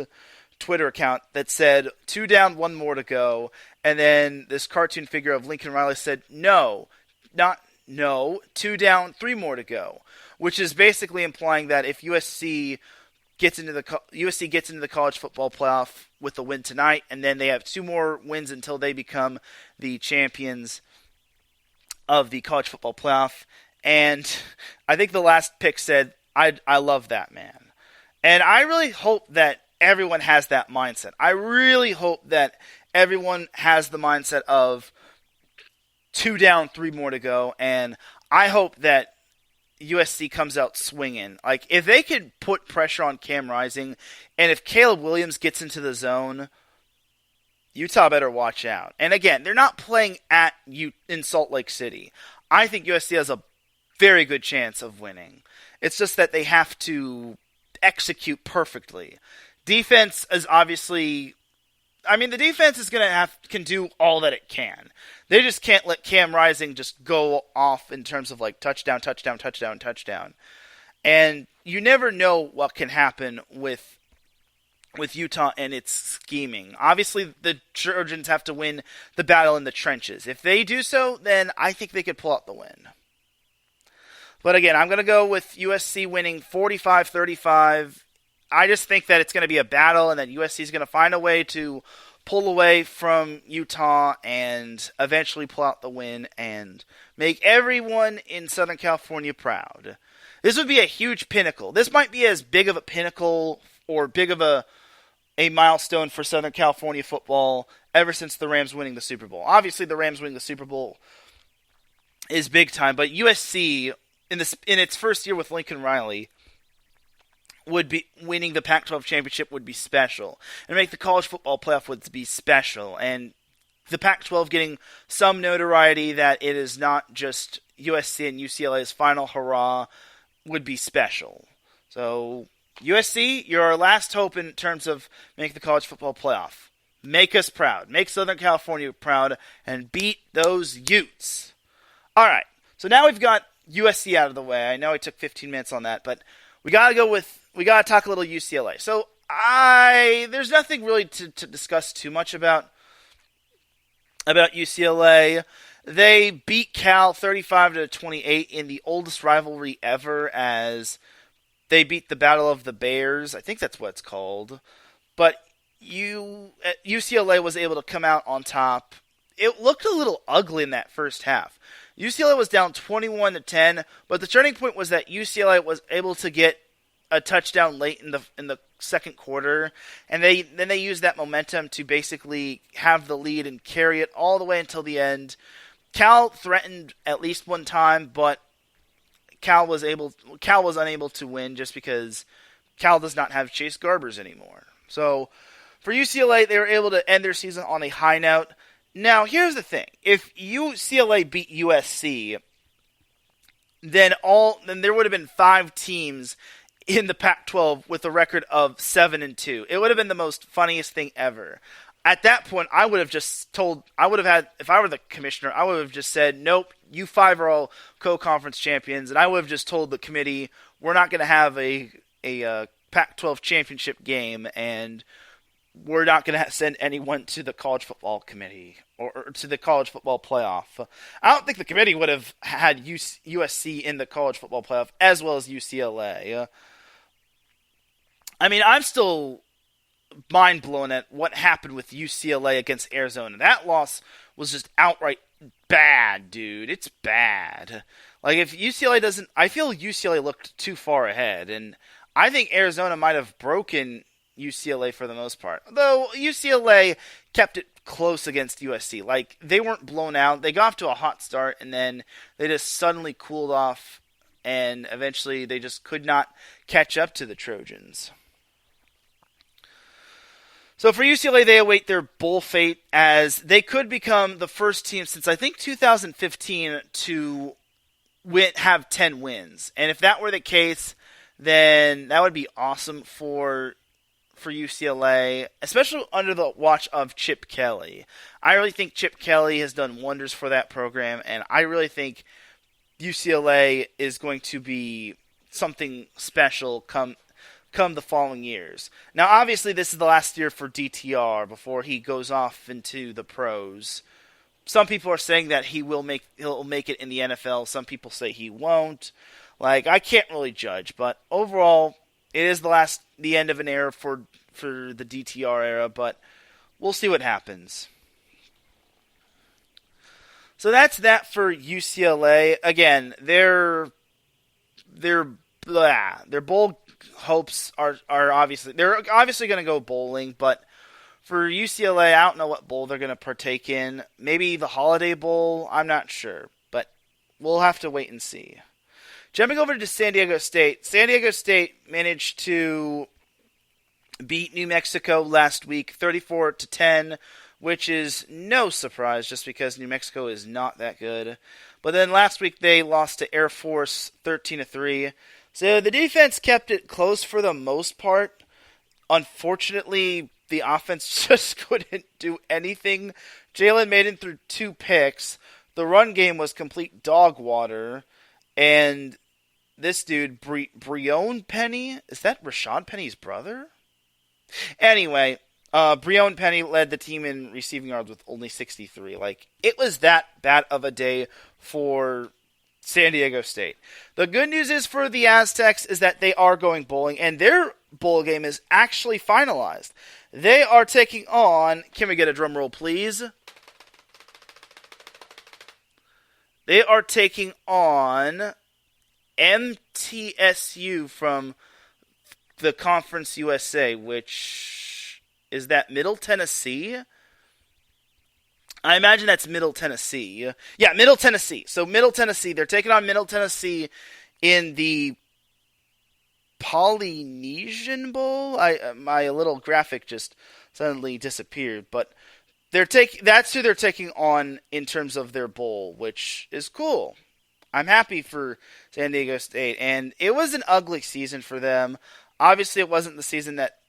Twitter account that said, 2 down, 1 more to go. And then this cartoon figure of Lincoln Riley said, no, 2 down, 3 more to go. Which is basically implying that if USC gets into the college football playoff with a win tonight, and then they have 2 more wins until they become the champions of the college football playoff. And I think the last pick said, I love that, man. And I really hope that everyone has that mindset. I really hope that everyone has the mindset of 2 down, 3 more to go. And I hope that USC comes out swinging. Like, if they could put pressure on Cam Rising, and if Caleb Williams gets into the zone, Utah better watch out. And again, they're not playing in Salt Lake City. I think USC has a very good chance of winning. It's just that they have to execute perfectly. Defense is obviously... the defense can do all that it can. They just can't let Cam Rising just go off in terms of touchdown. And you never know what can happen with Utah and its scheming. Obviously, the Trojans have to win the battle in the trenches. If they do so, then I think they could pull out the win. But again, I'm going to go with USC winning 45-35. I just think that it's going to be a battle and that USC is going to find a way to pull away from Utah and eventually pull out the win and make everyone in Southern California proud. This would be a huge pinnacle. This might be as big of a pinnacle or big of a milestone for Southern California football ever since the Rams winning the Super Bowl. Obviously, the Rams winning the Super Bowl is big time, but USC in its first year with Lincoln Riley would be winning the Pac-12 Championship would be special, and make the college football playoff would be special, and the Pac-12 getting some notoriety that it is not just USC and UCLA's final hurrah would be special. So USC, you're our last hope in terms of making the college football playoff. Make us proud. Make Southern California proud and beat those Utes. All right, so now we've got USC out of the way. I know I took 15 minutes on that, but we gotta talk a little UCLA. So there's nothing really to discuss too much about UCLA. They beat Cal 35-28 in the oldest rivalry ever, as they beat the Battle of the Bears. I think that's what it's called. But UCLA was able to come out on top. It looked a little ugly in that first half. UCLA was down 21-10, but the turning point was that UCLA was able to get a touchdown late in the second quarter, and they used that momentum to basically have the lead and carry it all the way until the end. Cal threatened at least one time, but Cal was unable to win just because Cal does not have Chase Garbers anymore. So for UCLA, they were able to end their season on a high note. Now, here's the thing. If UCLA beat USC, then there would have been 5 teams in the Pac-12 with a record of 7-2. It would have been the most funniest thing ever. At that point, if I were the commissioner, I would have just said, nope, you 5 are all co-conference champions, and I would have just told the committee, we're not going to have a Pac-12 championship game, and we're not going to send anyone to the college football committee or to the college football playoff. I don't think the committee would have had USC in the college football playoff as well as UCLA. I mean, I'm still mind blown at what happened with UCLA against Arizona. That loss was just outright bad, dude. It's bad. Like, if UCLA doesn't, I feel UCLA looked too far ahead, and I think Arizona might have broken UCLA for the most part. Though UCLA kept it close against USC. Like, they weren't blown out. They got off to a hot start, and then they just suddenly cooled off, and eventually they just could not catch up to the Trojans. So for UCLA, they await their bowl fate, as they could become the first team since, I think, 2015 to have 10 wins. And if that were the case, then that would be awesome for UCLA, especially under the watch of Chip Kelly. I really think Chip Kelly has done wonders for that program, and I really think UCLA is going to be something special come the following years. Now, obviously, this is the last year for DTR before he goes off into the pros. Some people are saying that he'll make it in the NFL. Some people say he won't. Like, I can't really judge, but overall, it is the end of an era for the DTR era, but we'll see what happens. So that's that for UCLA. Again, their bowl hopes are obviously, they're obviously going to go bowling, but for UCLA, I don't know what bowl they're going to partake in. Maybe the Holiday Bowl, I'm not sure, but we'll have to wait and see. Jumping over to San Diego State. San Diego State managed to beat New Mexico last week 34-10, which is no surprise just because New Mexico is not that good. But then last week they lost to Air Force 13-3. So the defense kept it close for the most part. Unfortunately, the offense just couldn't do anything. Jalen Maiden threw 2 picks. The run game was complete dog water. And this dude, Breon Penny, is that Rashad Penny's brother? Anyway, Breon Penny led the team in receiving yards with only 63. Like, it was that bad of a day for San Diego State. The good news is for the Aztecs is that they are going bowling, and their bowl game is actually finalized. They are taking on, can we get a drum roll, please? They are taking on MTSU from the Conference USA, which is that Middle Tennessee? I imagine that's Middle Tennessee. Yeah, Middle Tennessee. So Middle Tennessee, they're taking on Middle Tennessee in the Polynesian Bowl. My little graphic just suddenly disappeared, but that's who they're taking on in terms of their bowl, which is cool. I'm happy for San Diego State, and it was an ugly season for them. Obviously, it wasn't the season that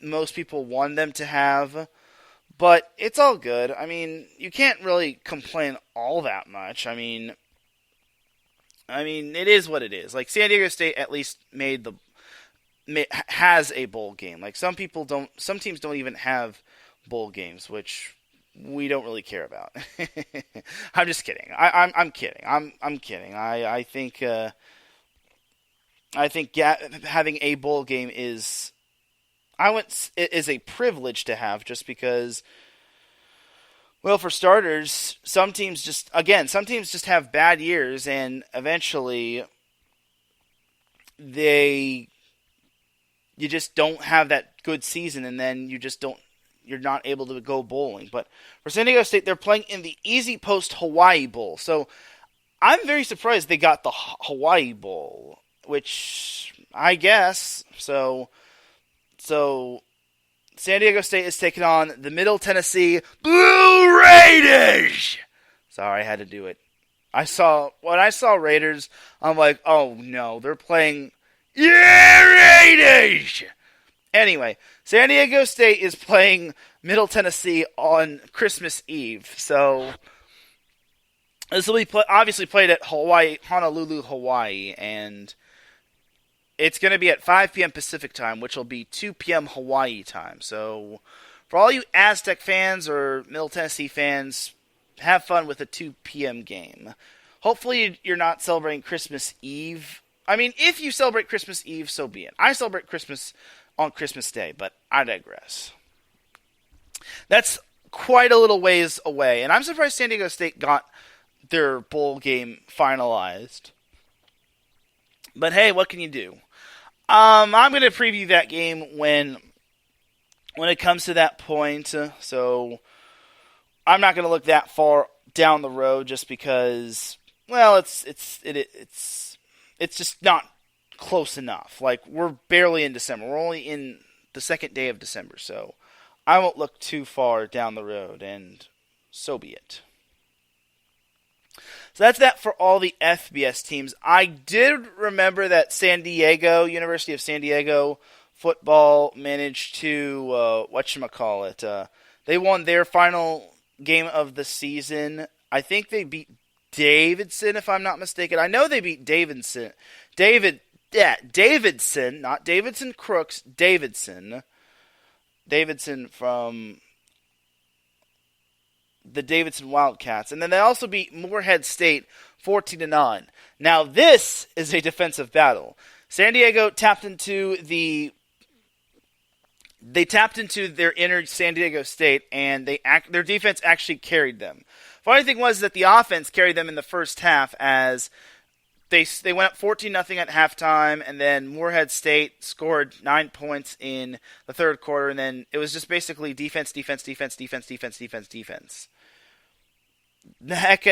most people wanted them to have, but it's all good. I mean, you can't really complain all that much. I mean, it is what it is. Like, San Diego State at least has a bowl game. Like, some teams don't even have bowl games, which we don't really care about. I'm just kidding. I'm kidding. I'm kidding. I think having a bowl game is a privilege to have, just because, well, for starters, some teams just have bad years, and eventually you just don't have that good season, and then you're not able to go bowling. But for San Diego State, they're playing in the Easy Post Hawaii Bowl. So I'm very surprised they got the Hawaii Bowl, which I guess. So San Diego State is taking on the Middle Tennessee Blue Raiders. Sorry, I had to do it. When I saw Raiders, I'm like, oh no, they're playing Raiders! Anyway, San Diego State is playing Middle Tennessee on Christmas Eve. So this will be obviously played at Honolulu, Hawaii, and it's going to be at 5 p.m. Pacific time, which will be 2 p.m. Hawaii time. So for all you Aztec fans or Middle Tennessee fans, have fun with a 2 p.m. game. Hopefully you're not celebrating Christmas Eve. I mean, if you celebrate Christmas Eve, so be it. I celebrate Christmas on Christmas Day, but I digress. That's quite a little ways away, and I'm surprised San Diego State got their bowl game finalized. But hey, what can you do? I'm going to preview that game when it comes to that point, so I'm not going to look that far down the road, just because, well, it's just not close enough. Like, we're barely in December. We're only in the second day of December, so I won't look too far down the road, and so be it. So that's that for all the FBS teams. I did remember that University of San Diego football managed to, they won their final game of the season. I think they beat Davidson, if I'm not mistaken. I know they beat Davidson, not Davidson Crooks, Davidson from the Davidson Wildcats. And then they also beat Moorhead State 14-9. Now this is a defensive battle. San Diego tapped into their inner San Diego State, and their defense actually carried them. Funny thing was that the offense carried them in the first half, as they went up 14-0 at halftime, and then Moorhead State scored 9 points in the third quarter, and then it was just basically defense. The heck,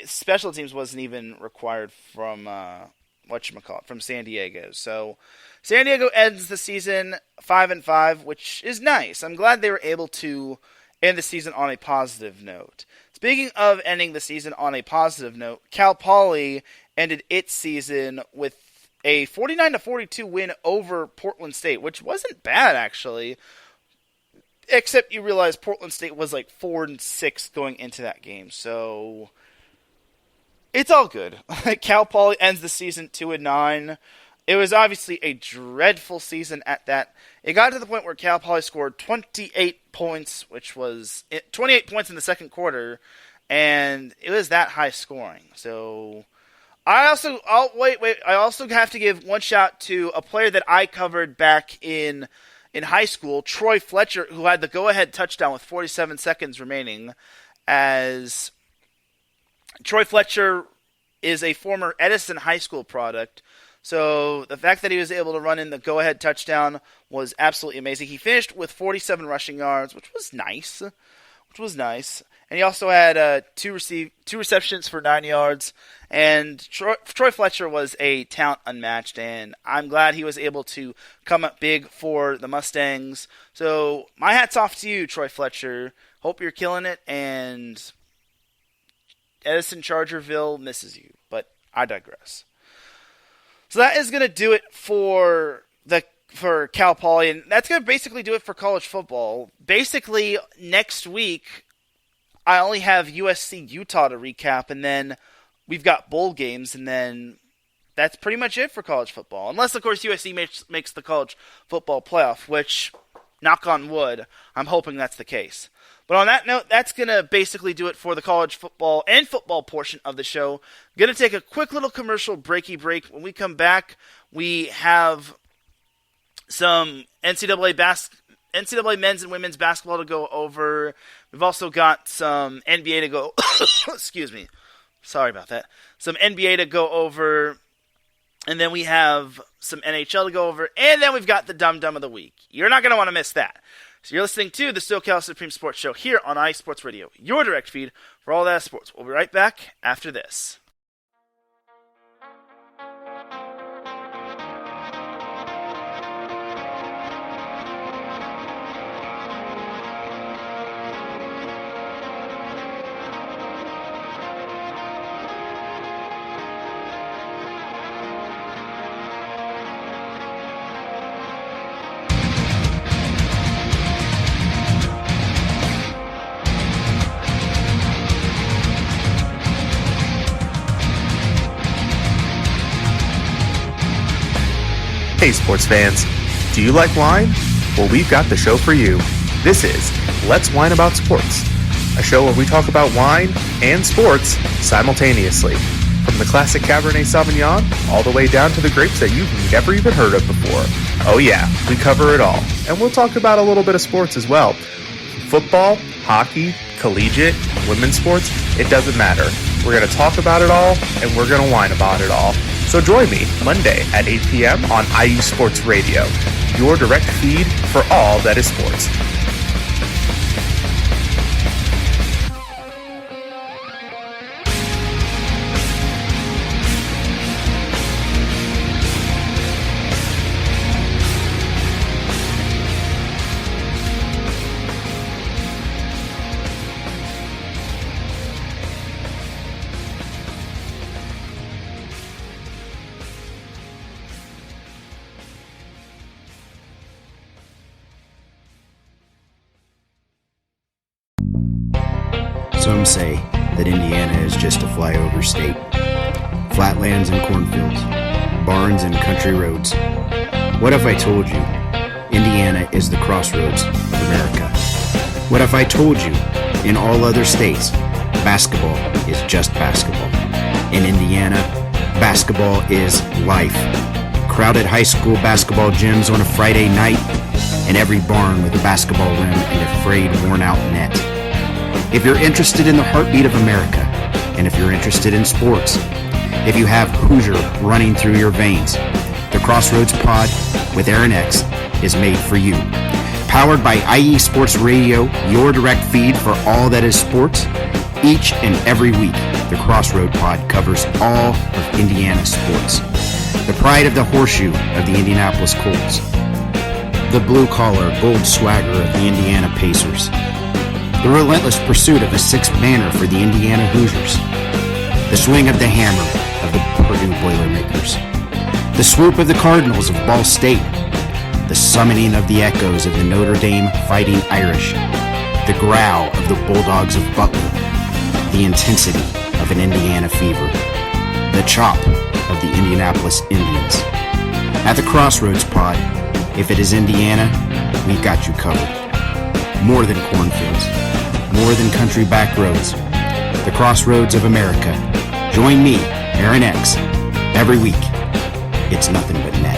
special teams wasn't even required from from San Diego. So San Diego ends the season 5-5, which is nice. I'm glad they were able to end the season on a positive note. Speaking of ending the season on a positive note, Cal Poly ended its season with a 49-42 win over Portland State, which wasn't bad, actually. Except you realize Portland State was like 4-6 going into that game, so it's all good. Cal Poly ends the season 2-9. It was obviously a dreadful season at that. It got to the point where Cal Poly scored 28 points, which was 28 points in the second quarter, and it was that high scoring. So I also have to give one shout to a player that I covered back in in high school, Troy Fletcher, who had the go-ahead touchdown with 47 seconds remaining, as Troy Fletcher is a former Edison High School product. So the fact that he was able to run in the go-ahead touchdown was absolutely amazing. He finished with 47 rushing yards, which was nice. And he also had two receptions for 9 yards. And Troy Fletcher was a talent unmatched, and I'm glad he was able to come up big for the Mustangs. So my hat's off to you, Troy Fletcher. Hope you're killing it, and Edison Chargerville misses you. But I digress. So that is going to do it for Cal Poly, and that's going to basically do it for college football. Basically, next week, I only have USC Utah to recap, and then we've got bowl games, and then that's pretty much it for college football. Unless, of course, USC makes the college football playoff, which, knock on wood, I'm hoping that's the case. But on that note, that's going to basically do it for the college football and football portion of the show. Going to take a quick little commercial breaky break. When we come back, we have some NCAA men's and women's basketball to go over. We've also got some NBA to go. Excuse me. Sorry about that. Some NBA to go over. And then we have some NHL to go over. And then we've got the Dum Dum of the Week. You're not going to want to miss that. So you're listening to the SoCal Supreme Sports Show here on iSports Radio, your direct feed for all that sports. We'll be right back after this. Hey sports fans, do you like wine? Well, we've got the show for you. This is Let's Wine About Sports, a show where we talk about wine and sports simultaneously. From the classic Cabernet Sauvignon all the way down to the grapes that you've never even heard of before. Oh yeah, we cover it all. And we'll talk about a little bit of sports as well. Football, hockey, collegiate, women's sports, it doesn't matter. We're going to talk about it all, and we're going to whine about it all. So join me Monday at 8 p.m. on IU Sports Radio, your direct feed for all that is sports. Some say that Indiana is just a flyover state. Flatlands and cornfields, barns and country roads. What if I told you Indiana is the crossroads of America? What if I told you in all other states, basketball is just basketball? In Indiana, basketball is life. Crowded high school basketball gyms on a Friday night, and every barn with a basketball rim and a frayed, worn-out net. If you're interested in the heartbeat of America, and if you're interested in sports, if you have Hoosier running through your veins, the Crossroads Pod with Aaron X is made for you. Powered by IE Sports Radio, your direct feed for all that is sports. Each and every week, the Crossroad Pod covers all of Indiana sports. The pride of the horseshoe of the Indianapolis Colts. The blue-collar gold swagger of the Indiana Pacers. The relentless pursuit of a sixth banner for the Indiana Hoosiers. The swing of the hammer of the Purdue Boilermakers. The swoop of the Cardinals of Ball State. The summoning of the echoes of the Notre Dame Fighting Irish. The growl of the Bulldogs of Butler. The intensity of an Indiana fever. The chop of the Indianapolis Indians. At the Crossroads Pod, if it is Indiana, we've got you covered. More than cornfields. More than country back roads. The Crossroads of America. Join me, Aaron X, every week. It's nothing but net.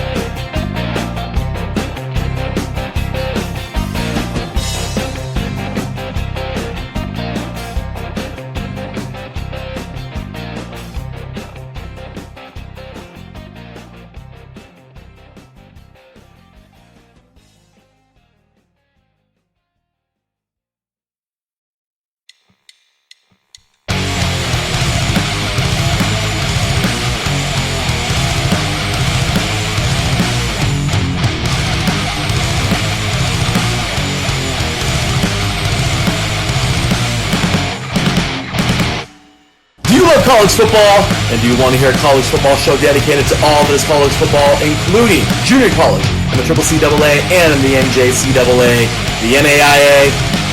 college football? And do you want to hear a college football show dedicated to all this college football, including junior college, and the CCCAA, and the NJCAA, the NAIA,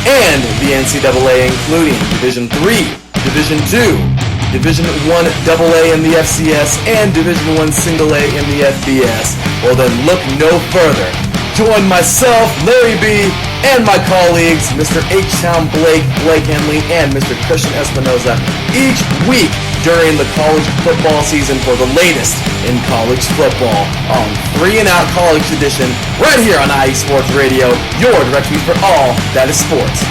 and the NCAA, including Division III, Division II, Division I AA in the FCS, and Division I Single A in the FBS? Well then, look no further. Join myself, Larry B., and my colleagues, Mr. H-Town Blake Henley, and Mr. Christian Espinoza, each week during the college football season for the latest in college football on 3 and Out College Edition, right here on IE Sports Radio, your direct feed for all that is sports.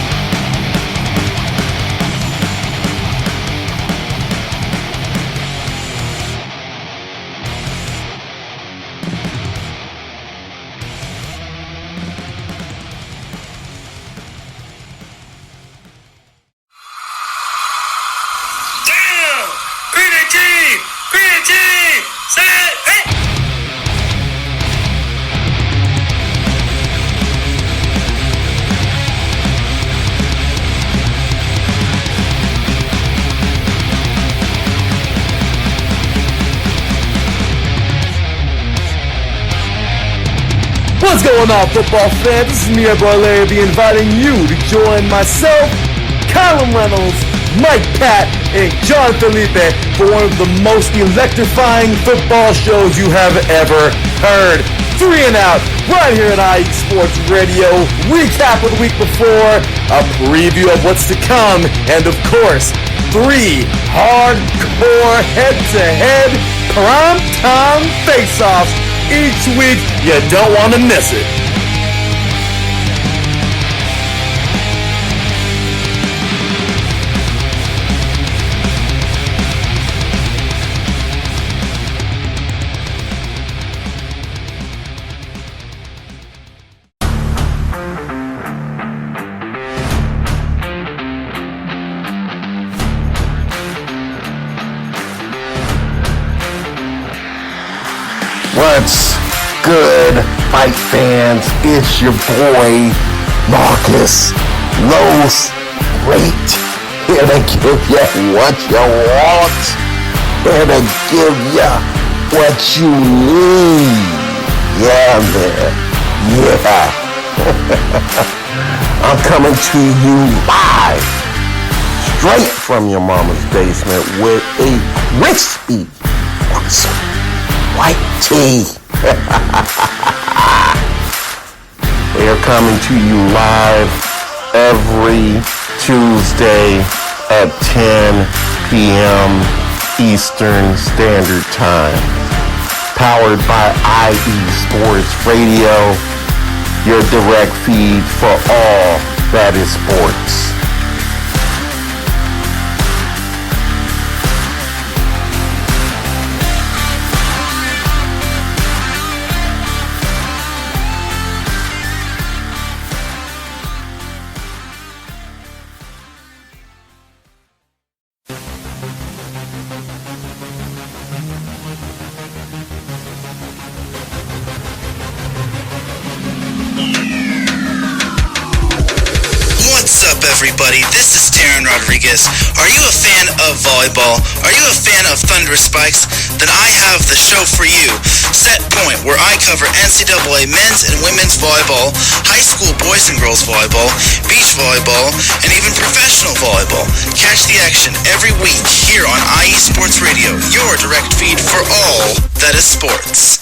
What's going on, football fans? This is me, your boy Larry B, inviting you to join myself, Colin Reynolds, Mike Pat, and John Felipe for one of the most electrifying football shows you have ever heard. 3 and Out, right here at IE Sports Radio. Recap of the week before, a preview of what's to come, and of course, 3 hardcore head-to-head prime-time face-offs each week. You don't want to miss it. What's good, fight fans? It's your boy, Marcus Los Great, here to give you what you want, here to give you what you need. Yeah, man. Yeah. I'm coming to you live, straight from your mama's basement with a crispy, awesome white tea. They are coming to you live every Tuesday at 10 p.m. Eastern Standard Time. Powered by IE Sports Radio, your direct feed for all that is sports. Everybody, this is Teran Rodriguez. Are you a fan of volleyball? Are you a fan of Thunder Spikes? Then I have the show for you, Set Point, where I cover NCAA men's and women's volleyball, high school boys and girls volleyball, beach volleyball, and even professional volleyball. Catch the action every week here on IE Sports Radio, your direct feed for all that is sports.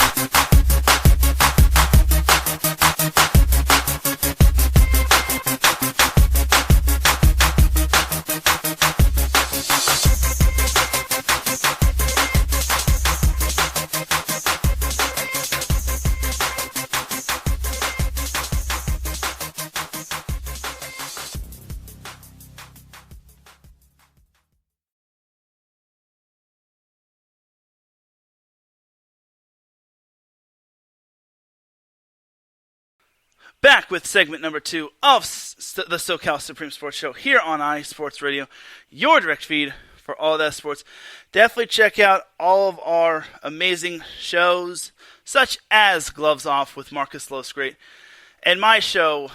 Back with segment number 2 of the SoCal Supreme Sports Show here on IE Sports Radio, your direct feed for all that sports. Definitely check out all of our amazing shows, such as Gloves Off with Marcus Losgreat, and my show,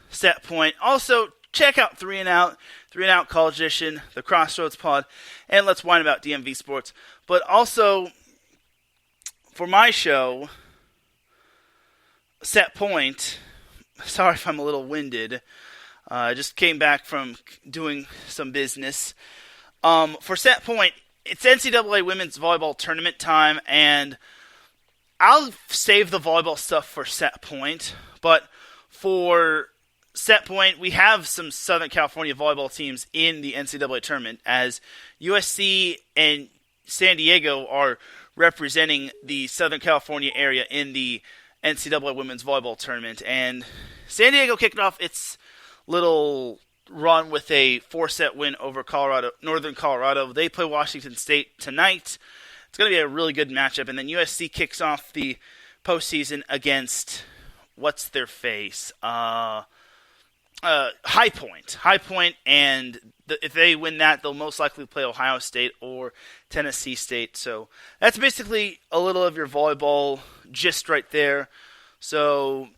Set Point. Also, check out 3 and Out College Edition, the Crossroads Pod, and Let's Whine About DMV Sports. But also, for my show, Set Point, sorry if I'm a little winded, I just came back from doing some business. For Set Point, it's NCAA Women's Volleyball Tournament time, and I'll save the volleyball stuff for Set Point, but for Set Point, we have some Southern California volleyball teams in the NCAA tournament, as USC and San Diego are representing the Southern California area in the NCAA Women's Volleyball Tournament. And San Diego kicked off its little run with a 4-set win over Northern Colorado. They play Washington State tonight. It's going to be a really good matchup. And then USC kicks off the postseason against, what's their face? High Point. High Point, and if they win that, they'll most likely play Ohio State or Tennessee State. So that's basically a little of your volleyball gist right there. So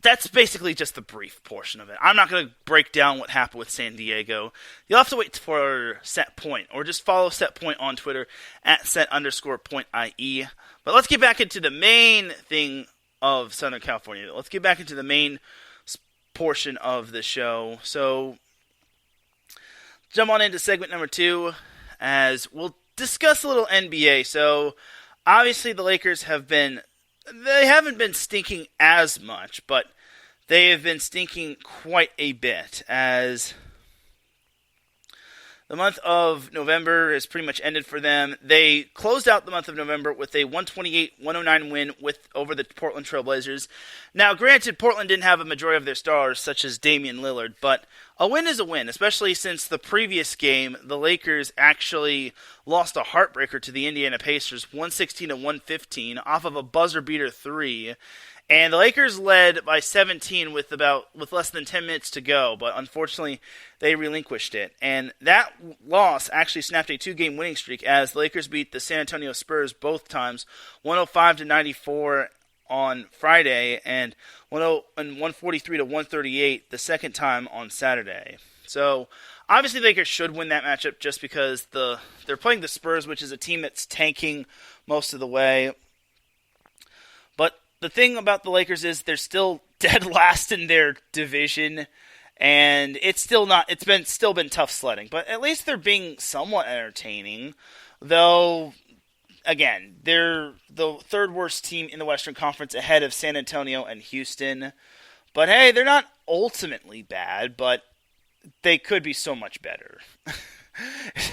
that's basically just the brief portion of it. I'm not going to break down what happened with San Diego. You'll have to wait for Set Point, or just follow Set Point on Twitter at @set_point.ie. But let's get back into the main thing of Southern California. Let's get back into the main portion of the show. So jump on into segment number 2 as we'll discuss a little NBA. So obviously the Lakers haven't been stinking as much, but they have been stinking quite a bit, as the month of November has pretty much ended for them. They closed out the month of November with a 128-109 win over the Portland Trail Blazers. Now, granted, Portland didn't have a majority of their stars, such as Damian Lillard, but a win is a win, especially since the previous game, the Lakers actually lost a heartbreaker to the Indiana Pacers, 116-115, off of a buzzer-beater 3. And the Lakers led by 17 with less than 10 minutes to go, but unfortunately they relinquished it. And that loss actually snapped a 2-game winning streak, as the Lakers beat the San Antonio Spurs both times, 105-94 on Friday and 143-138 the second time on Saturday. So obviously the Lakers should win that matchup just because they're playing the Spurs, which is a team that's tanking most of the way. But the thing about the Lakers is they're still dead last in their division, and it's still been tough sledding. But at least they're being somewhat entertaining, though. Again, they're the third worst team in the Western Conference, ahead of San Antonio and Houston. But hey, they're not ultimately bad, but they could be so much better.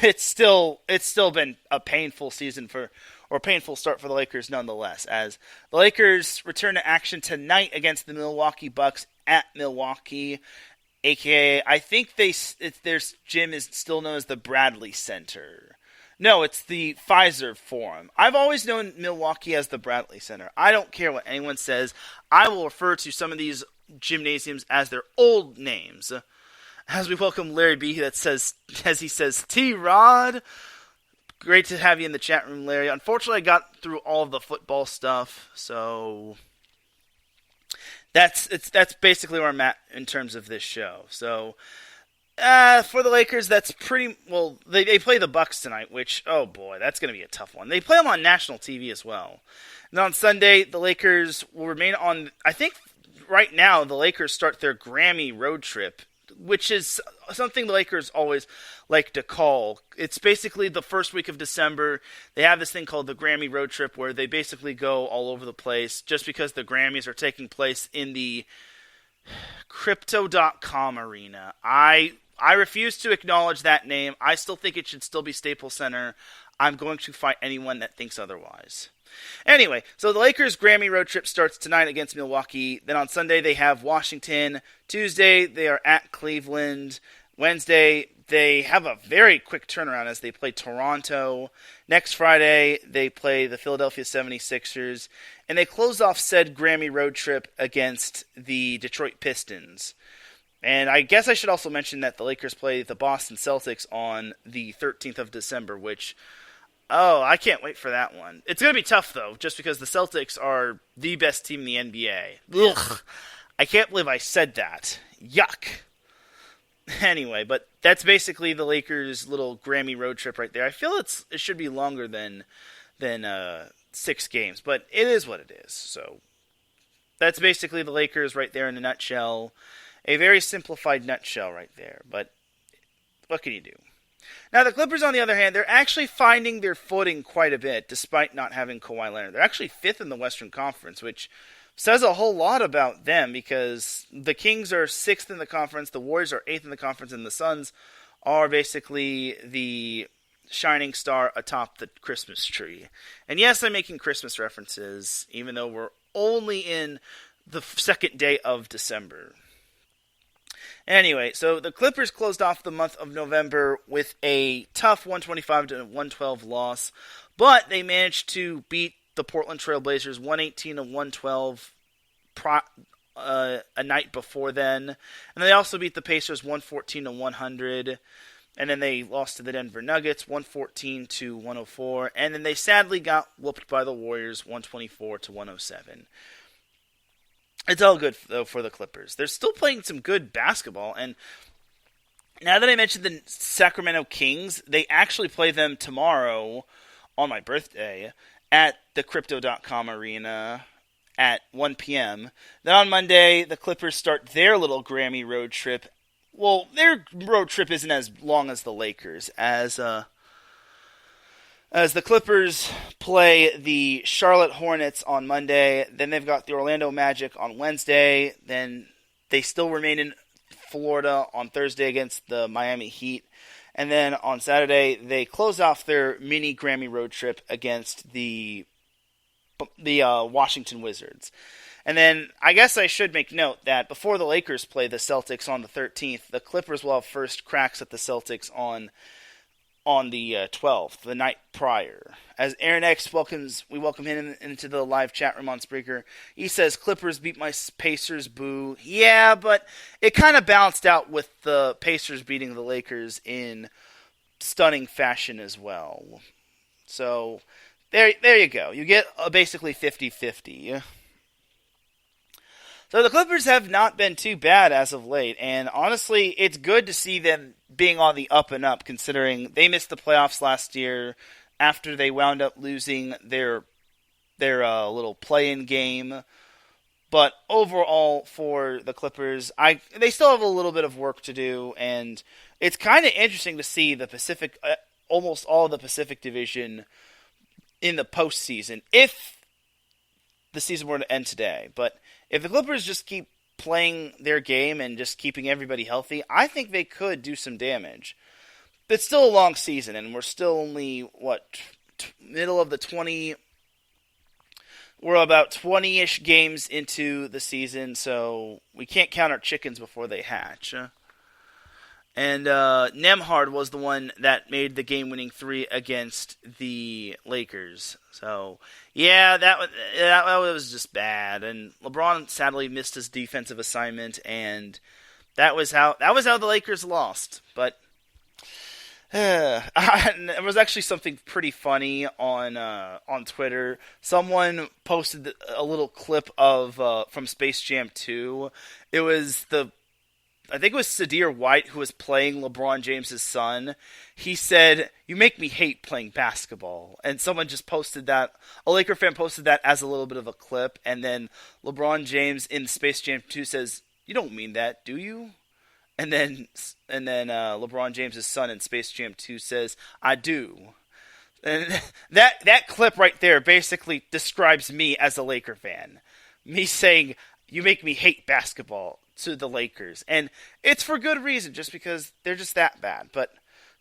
It's still been a painful painful start for the Lakers nonetheless, as the Lakers return to action tonight against the Milwaukee Bucks at Milwaukee, aka I think their gym is still known as the Bradley Center. No, it's the Pfizer Forum. I've always known Milwaukee as the Bradley Center. I don't care what anyone says. I will refer to some of these gymnasiums as their old names. As we welcome Larry B, as he says, T-Rod. Great to have you in the chat room, Larry. Unfortunately, I got through all of the football stuff, so that's basically where I'm at in terms of this show. So for the Lakers, that's pretty well. They play the Bucks tonight, which, oh boy, that's going to be a tough one. They play them on national TV as well. And on Sunday, the Lakers will remain on. I think right now the Lakers start their Grammy road trip, which is something the Lakers always like to call. It's basically the first week of December. They have this thing called the Grammy Road Trip, where they basically go all over the place, just because the Grammys are taking place in the Crypto.com arena. I refuse to acknowledge that name. I still think it should still be Staples Center. I'm going to fight anyone that thinks otherwise. Anyway, so the Lakers' Grammy road trip starts tonight against Milwaukee. Then on Sunday, they have Washington. Tuesday, they are at Cleveland. Wednesday, they have a very quick turnaround as they play Toronto. Next Friday, they play the Philadelphia 76ers. And they close off said Grammy road trip against the Detroit Pistons. And I guess I should also mention that the Lakers play the Boston Celtics on the 13th of December, which, I can't wait for that one. It's going to be tough, though, just because the Celtics are the best team in the NBA. Ugh. I can't believe I said that. Yuck. Anyway, but that's basically the Lakers' little Grammy road trip right there. I feel it should be longer than 6 games, but it is what it is. So that's basically the Lakers right there in a nutshell. A very simplified nutshell right there, but what can you do? Now, the Clippers, on the other hand, they're actually finding their footing quite a bit, despite not having Kawhi Leonard. They're actually 5th in the Western Conference, which says a whole lot about them, because the Kings are 6th in the conference, the Warriors are 8th in the conference, and the Suns are basically the shining star atop the Christmas tree. And yes, I'm making Christmas references, even though we're only in the second day of December. Anyway, so the Clippers closed off the month of November with a tough 125-112 loss, but they managed to beat the Portland Trail Blazers 118-112 a night before then. And they also beat the Pacers 114-100. And then they lost to the Denver Nuggets 114-104. And then they sadly got whooped by the Warriors 124-107. It's all good, though, for the Clippers. They're still playing some good basketball. And now that I mentioned the Sacramento Kings, they actually play them tomorrow on my birthday at the Crypto.com Arena at 1 p.m. Then on Monday, the Clippers start their little Grammy road trip. Well, their road trip isn't as long as the Lakers, as the Clippers play the Charlotte Hornets on Monday. Then they've got the Orlando Magic on Wednesday. Then they still remain in Florida on Thursday against the Miami Heat. And then on Saturday, they close off their mini Grammy road trip against the Washington Wizards. And then I guess I should make note that before the Lakers play the Celtics on the 13th, the Clippers will have first cracks at the Celtics on the 12th, the night prior. As Aaron X we welcome him into the live chat room on Spreaker. He says, Clippers beat my Pacers, boo. Yeah, but it kind of balanced out with the Pacers beating the Lakers in stunning fashion as well. So, there you go. You get basically 50-50. So the Clippers have not been too bad as of late, and honestly, it's good to see them being on the up and up, considering they missed the playoffs last year after they wound up losing their little play-in game. But overall, for the Clippers, they still have a little bit of work to do, and it's kind of interesting to see the Pacific, almost all of the Pacific Division in the postseason, if the season were to end today. But if the Clippers just keep playing their game and just keeping everybody healthy, I think they could do some damage. It's still a long season, and we're still only, middle of the 20... We're about 20-ish games into the season, so we can't count our chickens before they hatch. And Nemhard was the one that made the game-winning 3 against the Lakers. So, yeah, that was just bad. And LeBron sadly missed his defensive assignment, and that was how the Lakers lost. But there was actually something pretty funny on Twitter. Someone posted a little clip of from Space Jam 2. I think it was Sadir White who was playing LeBron James' son. He said, "You make me hate playing basketball." And someone just posted that. A Laker fan posted that as a little bit of a clip. And then LeBron James in Space Jam 2 says, "You don't mean that, do you?" And then LeBron James' son in Space Jam 2 says, "I do." And that clip right there basically describes me as a Laker fan. Me saying, "You make me hate basketball," to the Lakers. And it's for good reason, just because they're just that bad. But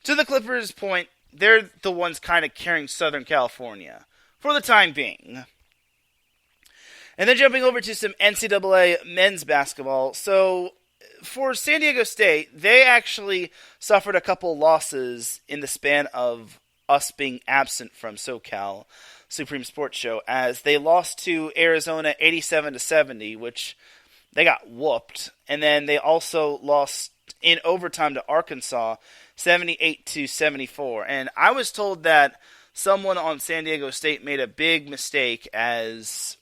to the Clippers' point, they're the ones kind of carrying Southern California for the time being. And then jumping over to some NCAA men's basketball. So for San Diego State, they actually suffered a couple losses in the span of us being absent from SoCal Supreme Sports Show, as they lost to Arizona 87-70, which they got whooped. And then they also lost in overtime to Arkansas 78-74. And I was told that someone on San Diego State made a big mistake, as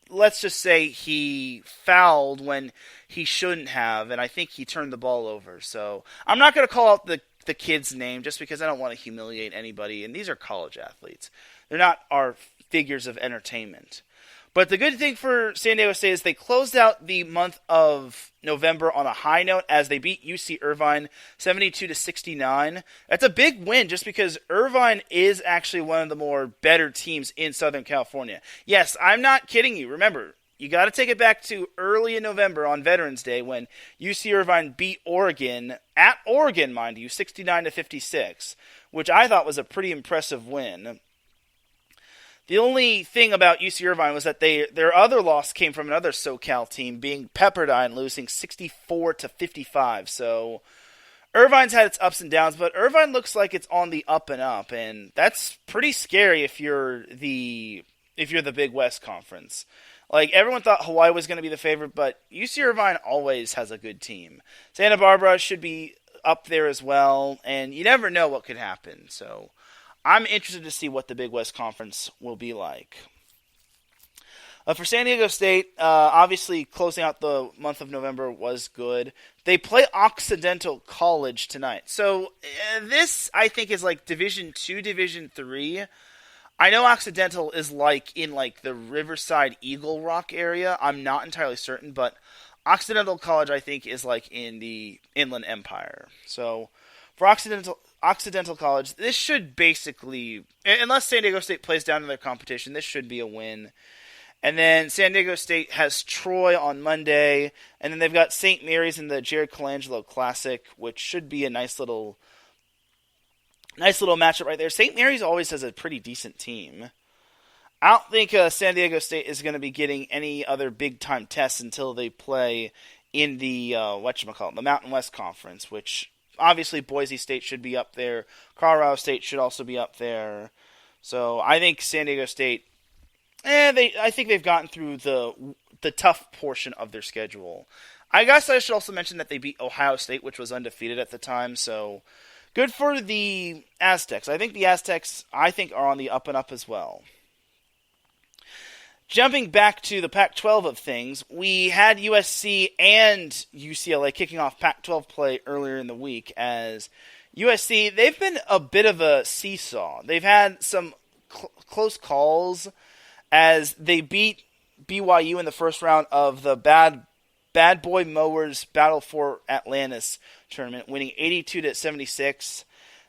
let's just say he fouled when he shouldn't have, and I think he turned the ball over. So I'm not going to call out the kid's name just because I don't want to humiliate anybody, and these are college athletes. They're not our figures of entertainment. But the good thing for San Diego State is they closed out the month of November on a high note as they beat UC Irvine 72-69. That's a big win just because Irvine is actually one of the more better teams in Southern California. Yes, I'm not kidding you. Remember, you got to take it back to early in November on Veterans Day when UC Irvine beat Oregon, at Oregon, mind you, 69-56, which I thought was a pretty impressive win. The only thing about UC Irvine was that their other loss came from another SoCal team, being Pepperdine, losing 64-55. So Irvine's had its ups and downs, but Irvine looks like it's on the up and up, and that's pretty scary if you're the Big West Conference. Like, everyone thought Hawaii was going to be the favorite, but UC Irvine always has a good team. Santa Barbara should be up there as well, and you never know what could happen. So I'm interested to see what the Big West Conference will be like. For San Diego State, obviously closing out the month of November was good. They play Occidental College tonight. So this, I think, is like Division II, Division III. I know Occidental is in the Riverside Eagle Rock area. I'm not entirely certain, but Occidental College, I think, is like in the Inland Empire. So for Occidental College, this should basically, unless San Diego State plays down to their competition, this should be a win. And then San Diego State has Troy on Monday, and then they've got St. Mary's in the Jared Colangelo Classic, which should be a nice little matchup right there. St. Mary's always has a pretty decent team. I don't think San Diego State is going to be getting any other big-time tests until they play in the, the Mountain West Conference, which obviously Boise State should be up there. Colorado State should also be up there. So I think San Diego State, I think they've gotten through the tough portion of their schedule. I guess I should also mention that they beat Ohio State, which was undefeated at the time, so good for the Aztecs. I think the Aztecs, are on the up and up as well. Jumping back to the Pac-12 of things, we had USC and UCLA kicking off Pac-12 play earlier in the week as USC, they've been a bit of a seesaw. They've had some close calls as they beat BYU in the first round of the Bad Boy Mowers Battle for Atlantis tournament, winning 82-76.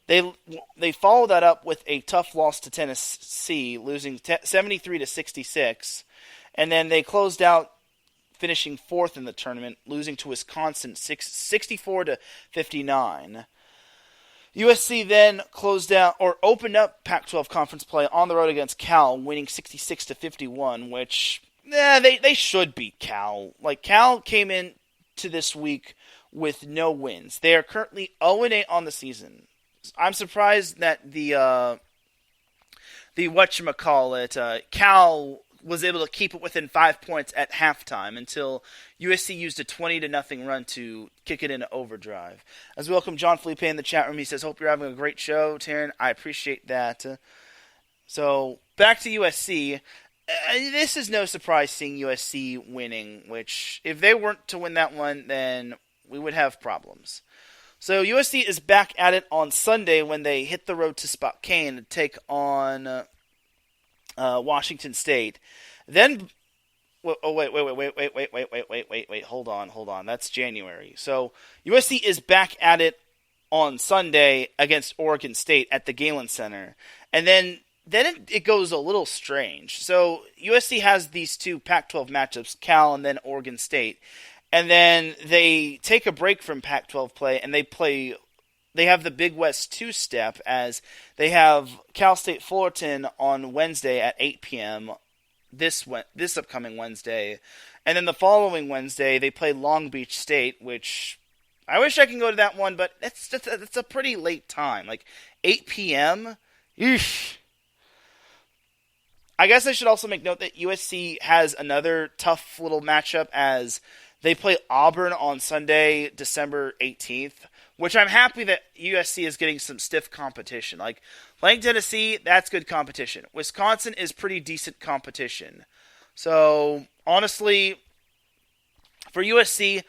They followed that up with a tough loss to Tennessee, losing 73-66, and then they closed out, finishing fourth in the tournament, losing to Wisconsin 64-59. USC then opened up Pac-12 conference play on the road against Cal, winning 66-51, which they should beat Cal. Like, Cal came in to this week with no wins. They are currently 0-8 on the season. I'm surprised that the Cal was able to keep it within 5 points at halftime until USC used a 20-0 run to kick it into overdrive. As we welcome John Felipe in the chat room, he says, "Hope you're having a great show, Teran. I appreciate that." So back to USC. This is no surprise seeing USC winning, which if they weren't to win that one, then we would have problems. So USC is back at it on Sunday when they hit the road to Spokane to take on Washington State. Then, wait, hold on. That's January. So USC is back at it on Sunday against Oregon State at the Galen Center. And then it goes a little strange. So USC has these two Pac-12 matchups, Cal and then Oregon State. And then they take a break from Pac-12 play, and they have the Big West two-step as they have Cal State Fullerton on Wednesday at 8 p.m. this upcoming Wednesday. And then the following Wednesday, they play Long Beach State, which I wish I can go to that one, but it's a pretty late time. Like 8 p.m.? Eesh. I guess I should also make note that USC has another tough little matchup as they play Auburn on Sunday, December 18th, which I'm happy that USC is getting some stiff competition. Like, playing Tennessee, that's good competition. Wisconsin is pretty decent competition. So, honestly, for USC,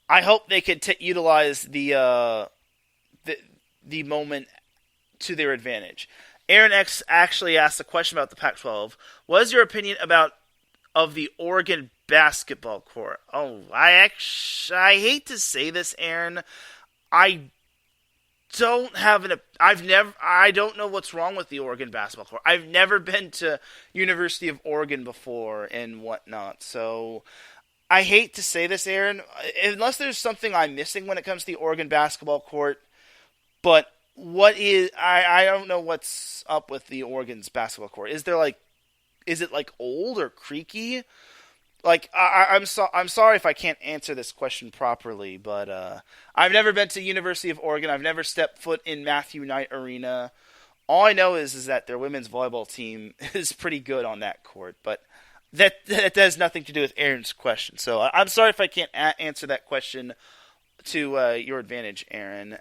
I hope they could utilize the moment to their advantage. Aaron X actually asked a question about the Pac-12. What is your opinion of the Oregon basketball court? Oh, I hate to say this, Aaron. I don't know what's wrong with the Oregon basketball court. I've never been to University of Oregon before and whatnot, so I hate to say this, Aaron, unless there's something I'm missing when it comes to the Oregon basketball court, but I don't know what's up with the Oregon's basketball court. Is it like old or creaky? Like, I'm sorry if I can't answer this question properly, but I've never been to University of Oregon. I've never stepped foot in Matthew Knight Arena. All I know is that their women's volleyball team is pretty good on that court, but that has nothing to do with Aaron's question. So I'm sorry if I can't answer that question to your advantage, Aaron.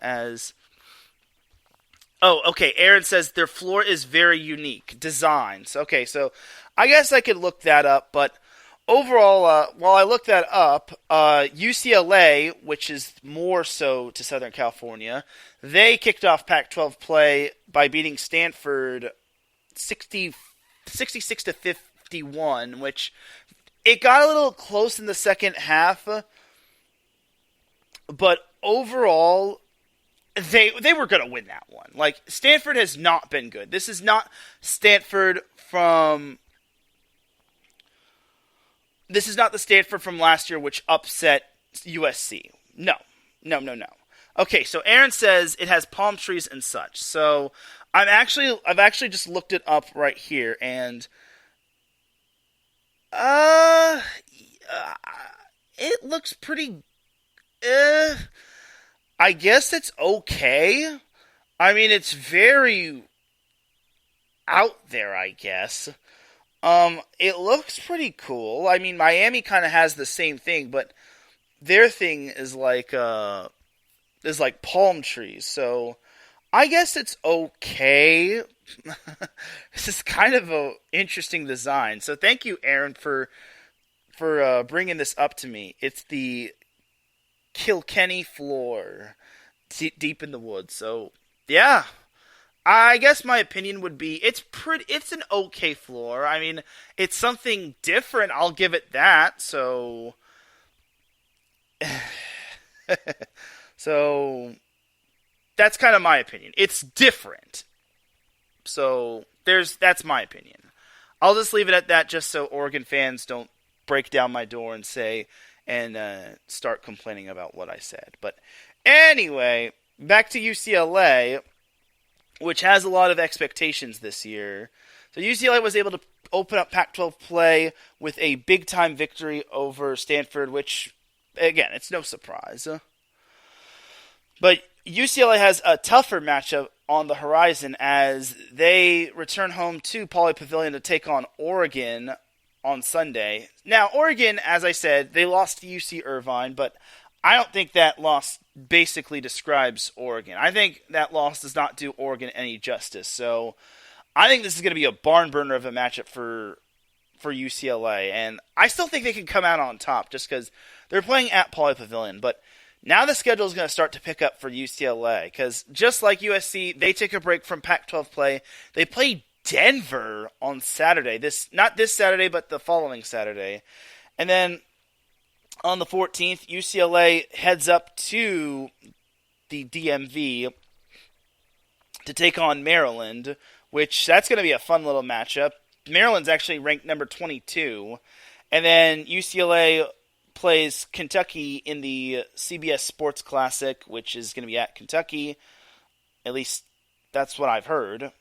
Okay. Aaron says their floor is very unique. Designs. Okay, so I guess I could look that up, but overall, while I look that up, UCLA, which is more so to Southern California, they kicked off Pac-12 play by beating Stanford 66 to 51, which it got a little close in the second half, but overall, they were going to win that one. Like, Stanford has not been good. This is not Stanford from... This is not the Stanford from last year, which upset USC. No. Okay, so Aaron says it has palm trees and such. So I've actually just looked it up right here, and it looks pretty. I guess it's okay. I mean, it's very out there, I guess. It looks pretty cool. I mean, Miami kind of has the same thing, but their thing is like palm trees. So I guess it's okay. This is kind of a interesting design. So thank you, Aaron, for bringing this up to me. It's the Kilkenny floor, deep in the woods. So yeah. I guess my opinion would be it's an okay floor. I mean, it's something different, I'll give it that. So that's kind of my opinion. It's different. So that's my opinion. I'll just leave it at that just so Oregon fans don't break down my door and start complaining about what I said. But anyway, back to UCLA, which has a lot of expectations this year. So UCLA was able to open up Pac-12 play with a big-time victory over Stanford, which, again, it's no surprise. But UCLA has a tougher matchup on the horizon as they return home to Pauley Pavilion to take on Oregon on Sunday. Now, Oregon, as I said, they lost to UC Irvine, but I don't think that loss basically describes Oregon. I think that loss does not do Oregon any justice. So I think this is going to be a barn burner of a matchup for UCLA. And I still think they can come out on top just because they're playing at Pauley Pavilion. But now the schedule is going to start to pick up for UCLA because just like USC, they take a break from Pac-12 play. They play Denver on Saturday. Not this Saturday, but the following Saturday. And then on the 14th, UCLA heads up to the DMV to take on Maryland, which that's going to be a fun little matchup. Maryland's actually ranked number 22. And then UCLA plays Kentucky in the CBS Sports Classic, which is going to be at Kentucky. At least that's what I've heard.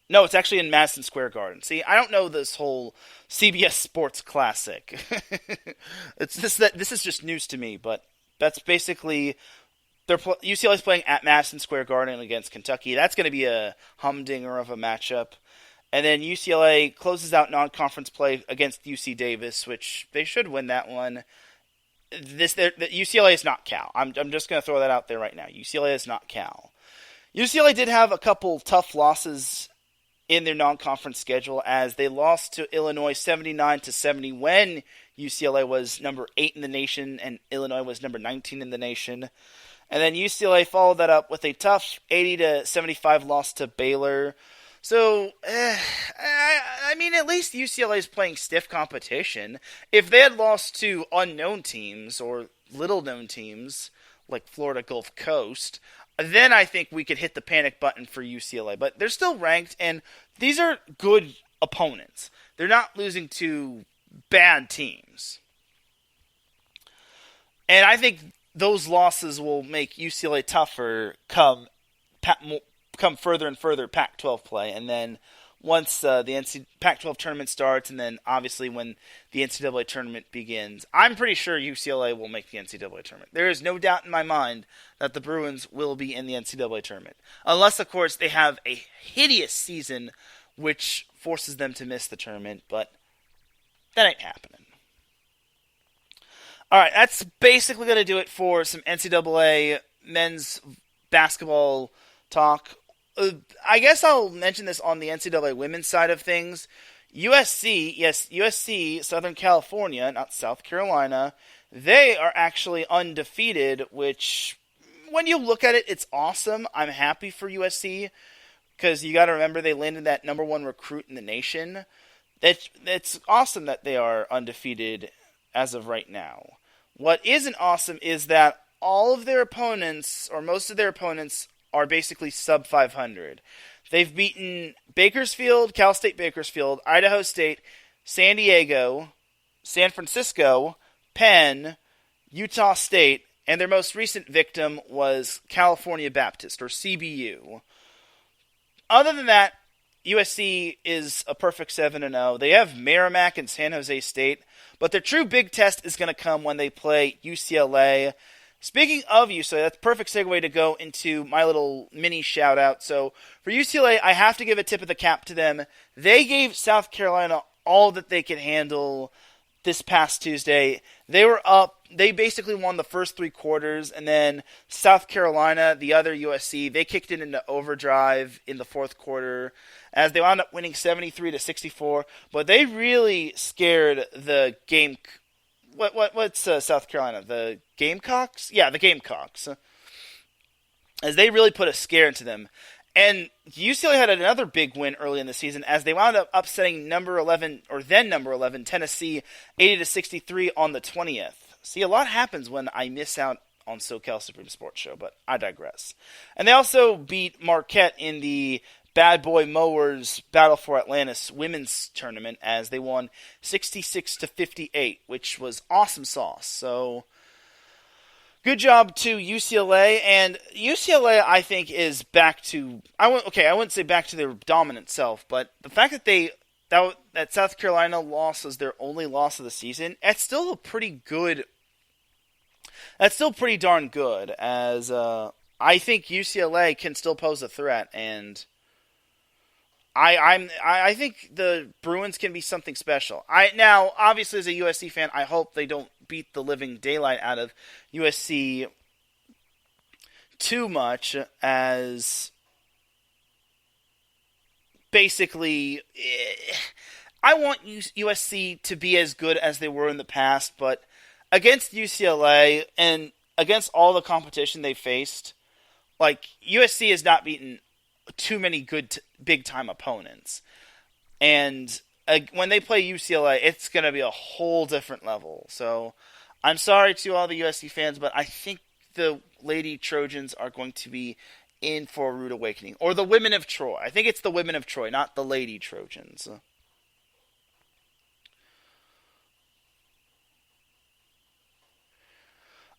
No, it's actually in Madison Square Garden. See, I don't know this whole CBS Sports Classic. This is just news to me, but that's basically UCLA's playing at Madison Square Garden against Kentucky. That's going to be a humdinger of a matchup. And then UCLA closes out non-conference play against UC Davis, which they should win that one. UCLA is not Cal. I'm just going to throw that out there right now. UCLA is not Cal. UCLA did have a couple tough losses in their non-conference schedule, as they lost to Illinois 79-70 when UCLA was number 8 in the nation and Illinois was number 19 in the nation. And then UCLA followed that up with a tough 80-75 loss to Baylor. So, I mean, at least UCLA is playing stiff competition. If they had lost to unknown teams or little-known teams like Florida Gulf Coast, then I think we could hit the panic button for UCLA. But they're still ranked, and these are good opponents. They're not losing to bad teams. And I think those losses will make UCLA tougher come further and further Pac-12 play. And then once the Pac-12 tournament starts, and then obviously when the NCAA tournament begins, I'm pretty sure UCLA will make the NCAA tournament. There is no doubt in my mind that the Bruins will be in the NCAA tournament. Unless, of course, they have a hideous season which forces them to miss the tournament, but that ain't happening. All right, that's basically going to do it for some NCAA men's basketball talk. I guess I'll mention this on the NCAA women's side of things. USC, Southern California, not South Carolina, they are actually undefeated, which, when you look at it, it's awesome. I'm happy for USC, because you got to remember they landed that number 1 recruit in the nation. It's awesome that they are undefeated as of right now. What isn't awesome is that all of their opponents, or most of their opponents, are basically sub 500. They've beaten Bakersfield, Cal State Bakersfield, Idaho State, San Diego, San Francisco, Penn, Utah State, and their most recent victim was California Baptist, or CBU. Other than that, USC is a perfect 7-0. They have Merrimack and San Jose State, but their true big test is going to come when they play UCLA. Speaking of UCLA, that's a perfect segue to go into my little mini shout-out. So for UCLA, I have to give a tip of the cap to them. They gave South Carolina all that they could handle this past Tuesday. They were up. They basically won the first 3 quarters, and then South Carolina, the other USC, they kicked it into overdrive in the 4th quarter as they wound up winning 73-64. But they really scared the game. What's South Carolina? The Gamecocks? Yeah, the Gamecocks. As they really put a scare into them. And UCLA had another big win early in the season as they wound up upsetting number 11 Tennessee 80-63 on the 20th. See, a lot happens when I miss out on SoCal Supreme Sports Show, but I digress. And they also beat Marquette in the Bad Boy Mowers Battle for Atlantis women's tournament as they won 66-58, which was awesome sauce. So, good job to UCLA, and UCLA I think is back to I wouldn't say back to their dominant self, but the fact that that South Carolina loss was their only loss of the season, that's still pretty darn good, as I think UCLA can still pose a threat, and I think the Bruins can be something special. Now, obviously, as a USC fan, I hope they don't beat the living daylight out of USC too much, as basically, I want USC to be as good as they were in the past, but against UCLA and against all the competition they faced, like, USC has not beaten too many good big-time opponents. And when they play UCLA, it's going to be a whole different level. So I'm sorry to all the USC fans, but I think the Lady Trojans are going to be in for a rude awakening. Or the Women of Troy. I think it's the Women of Troy, not the Lady Trojans.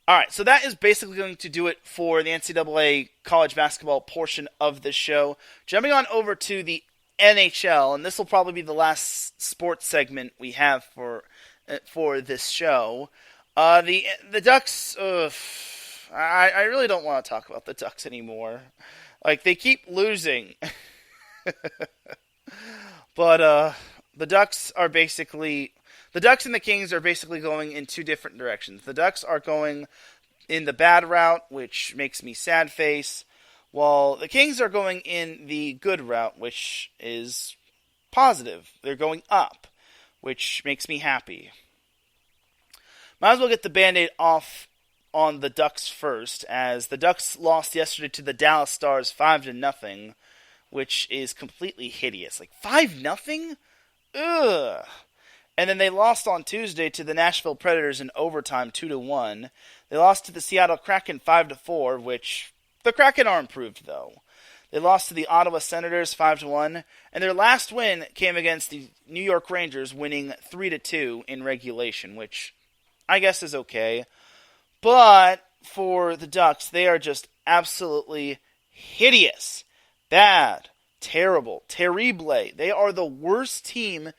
Alright, so that is basically going to do it for the NCAA college basketball portion of the show. Jumping on over to the NHL, and this will probably be the last sports segment we have for this show. The Ducks, I really don't want to talk about the Ducks anymore. Like, they keep losing. But the Ducks are basically... The Ducks and the Kings are basically going in 2 different directions. The Ducks are going in the bad route, which makes me sad face, while the Kings are going in the good route, which is positive. They're going up, which makes me happy. Might as well get the Band-Aid off on the Ducks first, as the Ducks lost yesterday to the Dallas Stars 5-0, which is completely hideous. 5-0? Ugh. And then they lost on Tuesday to the Nashville Predators in overtime 2-1. They lost to the Seattle Kraken 5-4, which the Kraken are improved though. They lost to the Ottawa Senators 5-1, and their last win came against the New York Rangers, winning 3-2 in regulation, which I guess is okay. But for the Ducks, they are just absolutely hideous. Bad. Terrible. Terrible. They are the worst team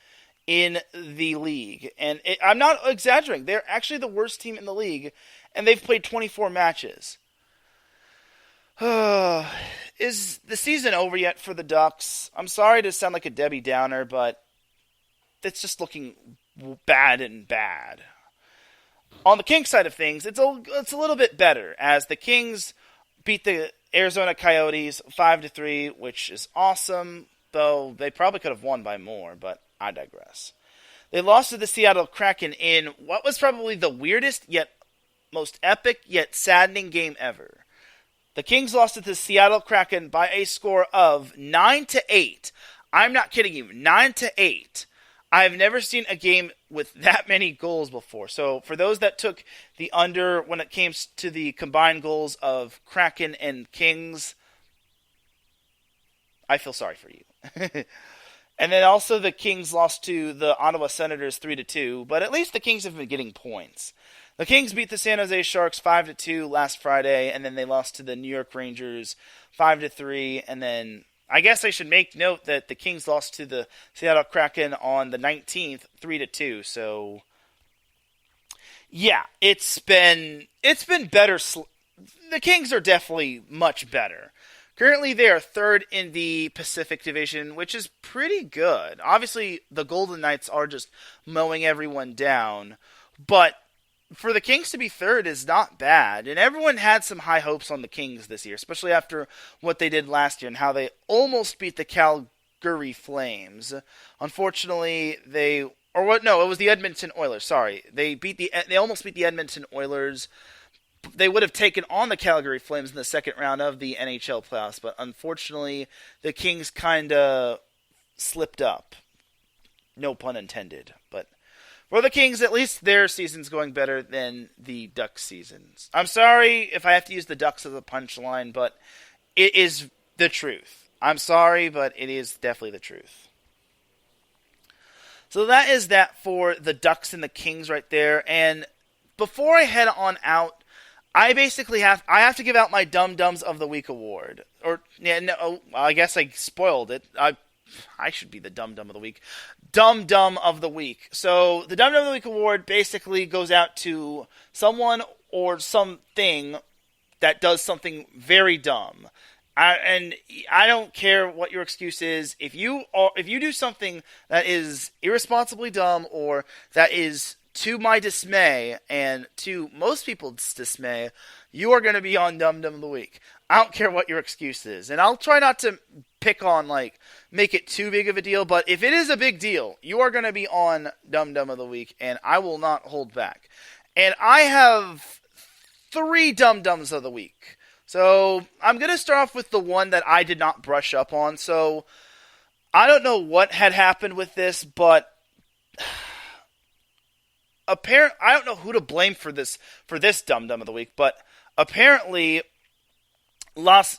in the league. And I'm not exaggerating. They're actually the worst team in the league, and they've played 24 matches. Is the season over yet for the Ducks? I'm sorry to sound like a Debbie Downer, but it's just looking bad and bad. On the Kings side of things, it's a little bit better, as the Kings beat the Arizona Coyotes 5-3, which is awesome, though they probably could have won by more, but I digress. They lost to the Seattle Kraken in what was probably the weirdest yet most epic yet saddening game ever. The Kings lost to the Seattle Kraken by a score of 9-8. I'm not kidding you, 9-8. I've never seen a game with that many goals before. So for those that took the under when it came to the combined goals of Kraken and Kings, I feel sorry for you. And then also the Kings lost to the Ottawa Senators 3-2, but at least the Kings have been getting points. The Kings beat the San Jose Sharks 5-2 last Friday, and then they lost to the New York Rangers 5-3, and then I guess I should make note that the Kings lost to the Seattle Kraken on the 19th, 3-2. So, yeah, it's been better. The Kings are definitely much better. Currently, they are third in the Pacific Division, which is pretty good. Obviously, the Golden Knights are just mowing everyone down, but for the Kings to be third is not bad, and everyone had some high hopes on the Kings this year, especially after what they did last year and how they almost beat the Calgary Flames. Unfortunately, it was the Edmonton Oilers. Sorry, they almost beat the Edmonton Oilers. They would have taken on the Calgary Flames in the second round of the NHL playoffs, but unfortunately, the Kings kind of slipped up. No pun intended, but for the Kings, at least their season's going better than the Ducks' seasons. I'm sorry if I have to use the Ducks as a punchline, but it is the truth. I'm sorry, but it is definitely the truth. So that is that for the Ducks and the Kings right there. And before I head on out, I have to give out my Dum Dums of the Week award. I guess I spoiled it. I should be the Dum Dum of the Week. Dum Dum of the Week. So the Dum Dum of the Week award basically goes out to someone or something that does something very dumb. And I don't care what your excuse is. If you do something that is irresponsibly dumb or that is to my dismay and to most people's dismay, you are going to be on Dum Dum of the Week. I don't care what your excuse is. And I'll try not to pick on, make it too big of a deal. But if it is a big deal, you are going to be on Dum Dum of the Week, and I will not hold back. And I have 3 Dum Dums of the Week. So I'm going to start off with the one that I did not brush up on. So I don't know what had happened with this, but I don't know who to blame for this Dum Dum of the Week, but apparently some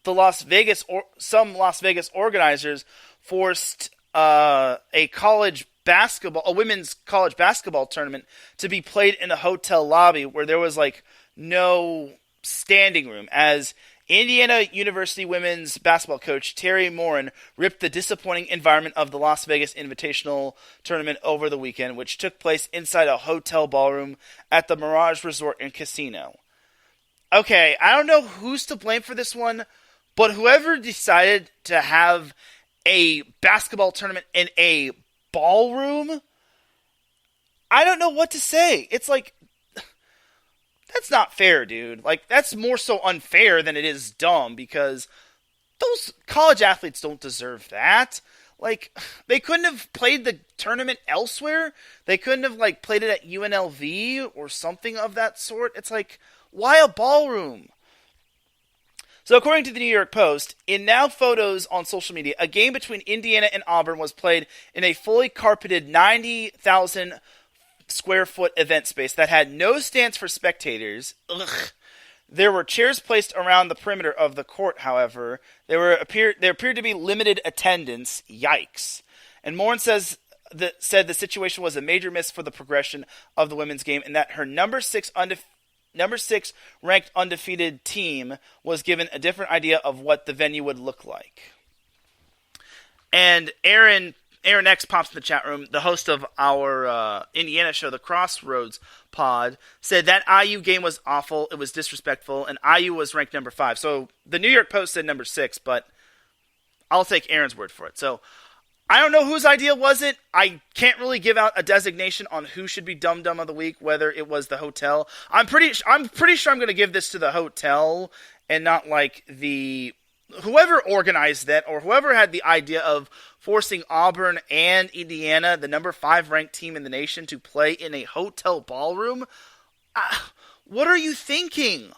Las Vegas organizers forced a women's college basketball tournament to be played in a hotel lobby where there was no standing room, as Indiana University women's basketball coach Terry Morin ripped the disappointing environment of the Las Vegas Invitational Tournament over the weekend, which took place inside a hotel ballroom at the Mirage Resort and Casino. Okay, I don't know who's to blame for this one, but whoever decided to have a basketball tournament in a ballroom, I don't know what to say. It's That's not fair, dude. Like, that's more so unfair than it is dumb, because those college athletes don't deserve that. Like, they couldn't have played the tournament elsewhere. They couldn't have, like, played it at UNLV or something of that sort. It's like, why a ballroom? So according to the New York Post, in now photos on social media, a game between Indiana and Auburn was played in a fully carpeted 90,000 square foot event space that had no stands for spectators. Ugh. There were chairs placed around the perimeter of the court, however. There appeared to be limited attendance. Yikes. And Morin said the situation was a major miss for the progression of the women's game, and that her number 6 ranked undefeated team was given a different idea of what the venue would look like. And Aaron X pops in the chat room, the host of our Indiana show, the Crossroads Pod, said that IU game was awful, it was disrespectful, and IU was ranked number 5. So the New York Post said number 6, but I'll take Aaron's word for it. So I don't know whose idea was it. I can't really give out a designation on who should be Dum Dum of the Week, whether it was the hotel. I'm pretty sure I'm going to give this to the hotel and not like whoever organized that or whoever had the idea of forcing Auburn and Indiana, the number 5 ranked team in the nation, to play in a hotel ballroom. What are you thinking?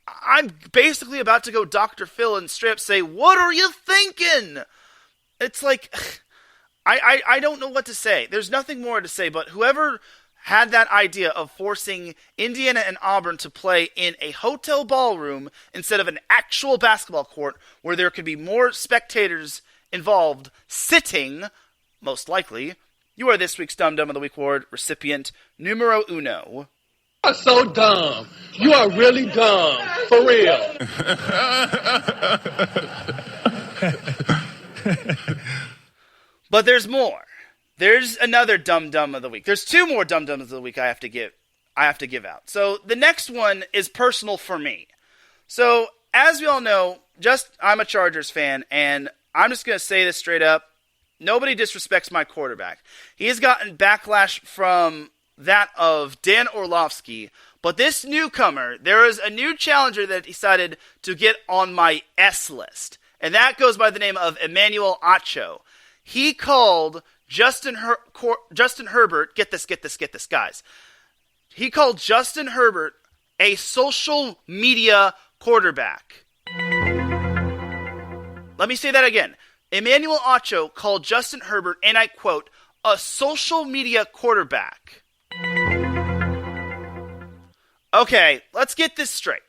I'm basically about to go Dr. Phil and straight up say, what are you thinking? It's like, I don't know what to say. There's nothing more to say, but whoever had that idea of forcing Indiana and Auburn to play in a hotel ballroom instead of an actual basketball court where there could be more spectators involved sitting, most likely, you are this week's Dum Dum of the Week award recipient numero uno. You are so dumb. You are really dumb. For real. But there's more. There's another Dum Dum of the Week. There's 2 more Dum Dums of the Week I have to give out. So the next one is personal for me. So as we all know, I'm a Chargers fan, and I'm just going to say this straight up. Nobody disrespects my quarterback. He has gotten backlash from that of Dan Orlovsky, but this newcomer, there is a new challenger that decided to get on my S list. And that goes by the name of Emmanuel Acho. He called Justin Herbert, get this, guys. He called Justin Herbert a social media quarterback. Let me say that again. Emmanuel Acho called Justin Herbert, and I quote, a social media quarterback. Okay, let's get this straight.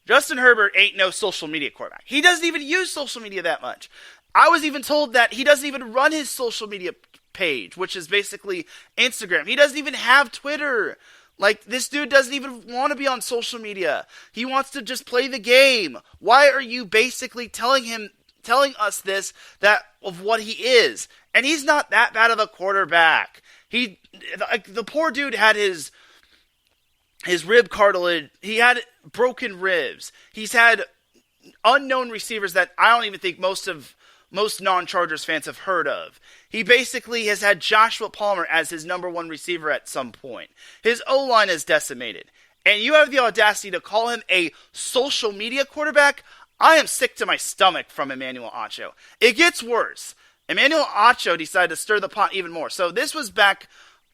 Justin Herbert ain't no social media quarterback. He doesn't even use social media that much. I was even told that he doesn't even run his social media page, which is basically Instagram. He doesn't even have Twitter. Like, this dude doesn't even want to be on social media. He wants to just play the game. Why are you basically telling us this, that of what he is? And he's not that bad of a quarterback. The poor dude had his rib cartilage. He had broken ribs. He's had unknown receivers that I don't even think most non-Chargers fans have heard of. He basically has had Joshua Palmer as his number 1 receiver at some point. His O-line is decimated. And you have the audacity to call him a social media quarterback? I am sick to my stomach from Emmanuel Acho. It gets worse. Emmanuel Acho decided to stir the pot even more. So this was back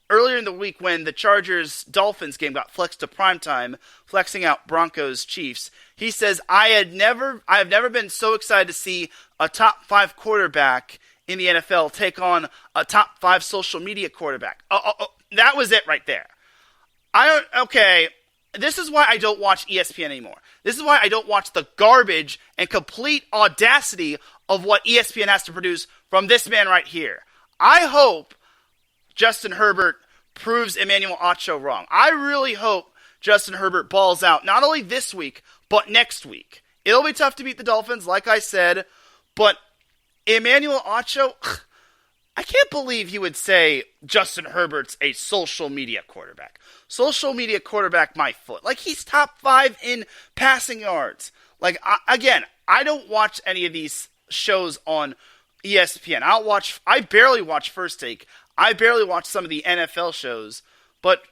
earlier in the week when the Chargers-Dolphins game got flexed to primetime, flexing out Broncos-Chiefs. He says, I have never been so excited to see a top 5 quarterback in the NFL take on a top 5 social media quarterback. That was it right there. This is why I don't watch ESPN anymore. This is why I don't watch the garbage and complete audacity of what ESPN has to produce from this man right here. I hope Justin Herbert proves Emmanuel Acho wrong. I really hope Justin Herbert balls out, not only this week, but next week. It'll be tough to beat the Dolphins, like I said, but Emmanuel Acho, I can't believe he would say Justin Herbert's a social media quarterback. Social media quarterback, my foot. Like, he's top 5 in passing yards. Like, I don't watch any of these shows on ESPN. I barely watch First Take. I barely watch some of the NFL shows, but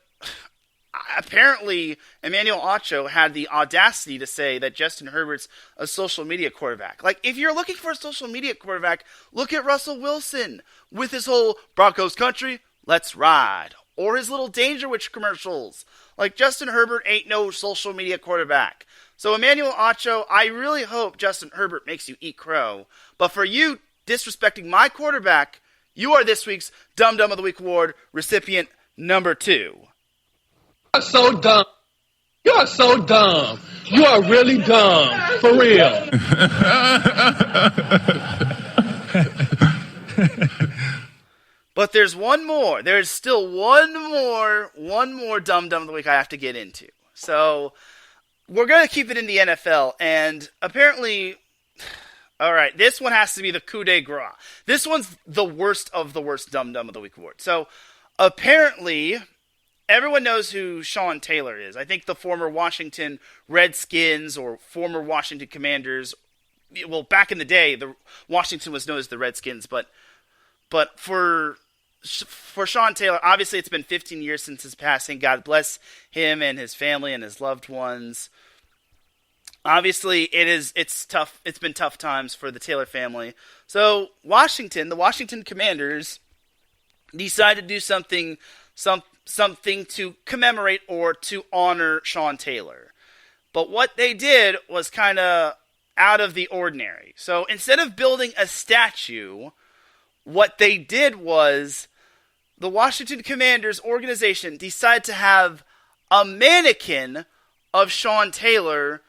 apparently Emmanuel Acho had the audacity to say that Justin Herbert's a social media quarterback. Like, if you're looking for a social media quarterback, look at Russell Wilson with his whole Broncos country, let's ride. Or his little Danger Witch commercials. Like, Justin Herbert ain't no social media quarterback. So, Emmanuel Acho, I really hope Justin Herbert makes you eat crow. But for you disrespecting my quarterback, you are this week's Dum Dum of the Week award recipient number 2. You're so dumb. You are so dumb. You are really dumb. For real. But there's one more. There's still one more Dum Dum of the Week I have to get into. So, we're going to keep it in the NFL, and apparently, all right, this one has to be the coup de grace. This one's the worst of the worst Dum Dum of the Week award. So, apparently, everyone knows who Sean Taylor is. I think the former Washington Redskins or former Washington Commanders. Well, back in the day, Washington was known as the Redskins, but for Sean Taylor, obviously it's been 15 years since his passing. God bless him and his family and his loved ones. Obviously, it's tough. It's been tough times for the Taylor family. So the Washington Commanders, decided to do something to commemorate or to honor Sean Taylor. But what they did was kind of out of the ordinary. So instead of building a statue, what they did was the Washington Commanders organization decided to have a mannequin of Sean Taylor,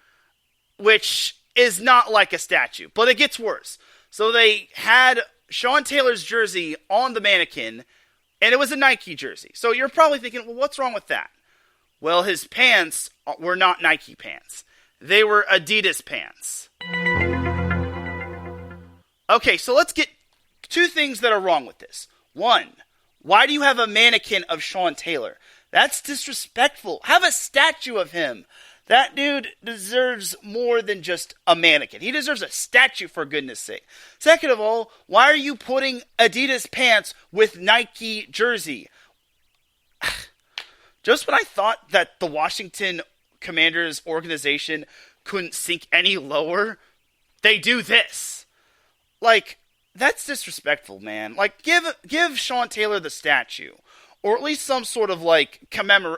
which is not like a statue, but it gets worse. So they had Sean Taylor's jersey on the mannequin, and it was a Nike jersey. So you're probably thinking, well, what's wrong with that? Well, his pants were not Nike pants. They were Adidas pants. Okay, so let's get 2 things that are wrong with this. 1, why do you have a mannequin of Sean Taylor? That's disrespectful. Have a statue of him. That dude deserves more than just a mannequin. He deserves a statue, for goodness sake. Second of all, why are you putting Adidas pants with Nike jersey? Just when I thought that the Washington Commanders organization couldn't sink any lower, they do this. Like, that's disrespectful, man. Like, give Sean Taylor the statue. Or at least some sort of, like,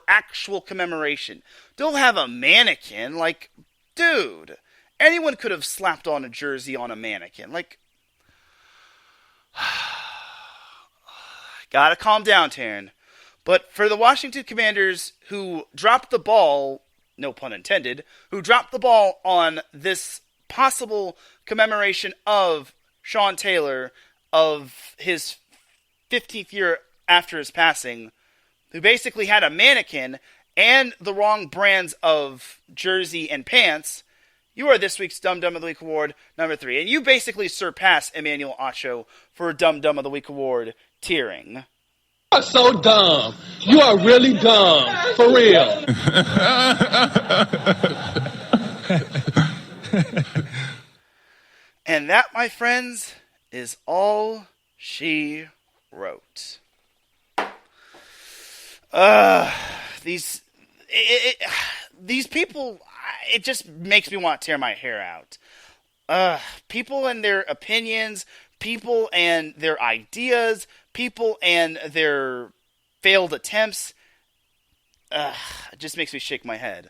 actual commemoration. Don't have a mannequin. Like, dude, anyone could have slapped on a jersey on a mannequin. Like, gotta calm down, Teran. But for the Washington Commanders who dropped the ball, no pun intended, who dropped the ball on this possible commemoration of Sean Taylor, of his 15th year after his passing, who basically had a mannequin and the wrong brands of jersey and pants, you are this week's Dum Dum of the Week award number 3. And you basically surpass Emmanuel Acho for Dum Dum of the Week award tiering. You are so dumb. You are really dumb. For real. And that, my friends, is all she wrote. These people, it just makes me want to tear my hair out. People and their opinions, people and their ideas, people and their failed attempts. It just makes me shake my head.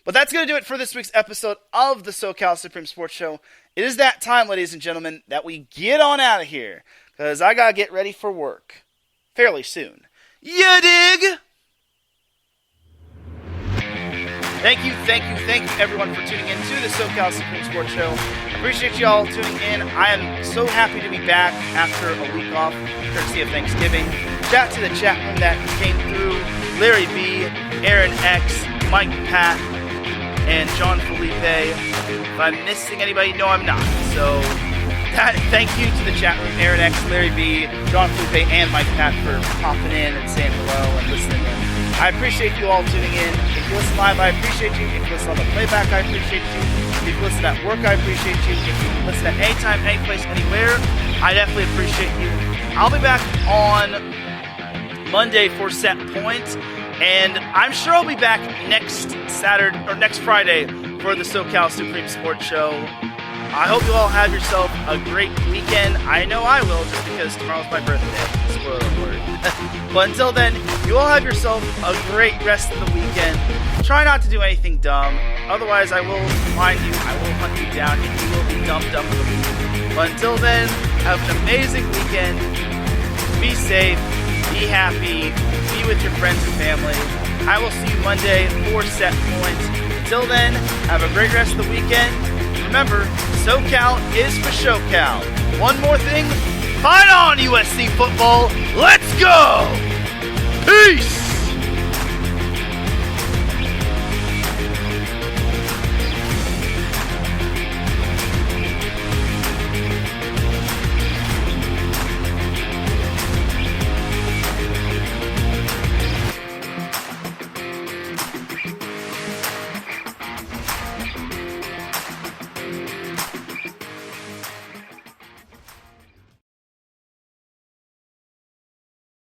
But that's going to do it for this week's episode of the SoCal Supreme Sports Show. It is that time, ladies and gentlemen, that we get on out of here, because I got to get ready for work fairly soon. You dig? Thank you, everyone, for tuning in to the SoCal Supreme Sports Show. Appreciate you all tuning in. I am so happy to be back after a week off, courtesy of Thanksgiving. Shout out to the chat room that came through: Larry B, Aaron X, Mike Pat, and John Felipe. If I'm missing anybody, no, I'm not. So, thank you to the chat room: Aaron X, Larry B, John Felipe, and Mike Pat for popping in and saying hello and listening in. I appreciate you all tuning in. If you listen live, I appreciate you. If you listen on the playback, I appreciate you. If you listen at work, I appreciate you. If you listen at any time, any place, anywhere, I definitely appreciate you. I'll be back on Monday for Set Point. And I'm sure I'll be back next Saturday or next Friday for the SoCal Supreme Sports Show. I hope you all have yourself a great weekend. I know I will, just because tomorrow's my birthday. Spoiler alert. But until then, you all have yourself a great rest of the weekend. Try not to do anything dumb. Otherwise, I will find you. I will hunt you down, and you will be dumped for the week. But until then, have an amazing weekend. Be safe. Be happy. Be with your friends and family. I will see you Monday for Set Point. Until then, have a great rest of the weekend. Remember, SoCal is for SoCal. One more thing, fight on USC football. Let's go! Peace!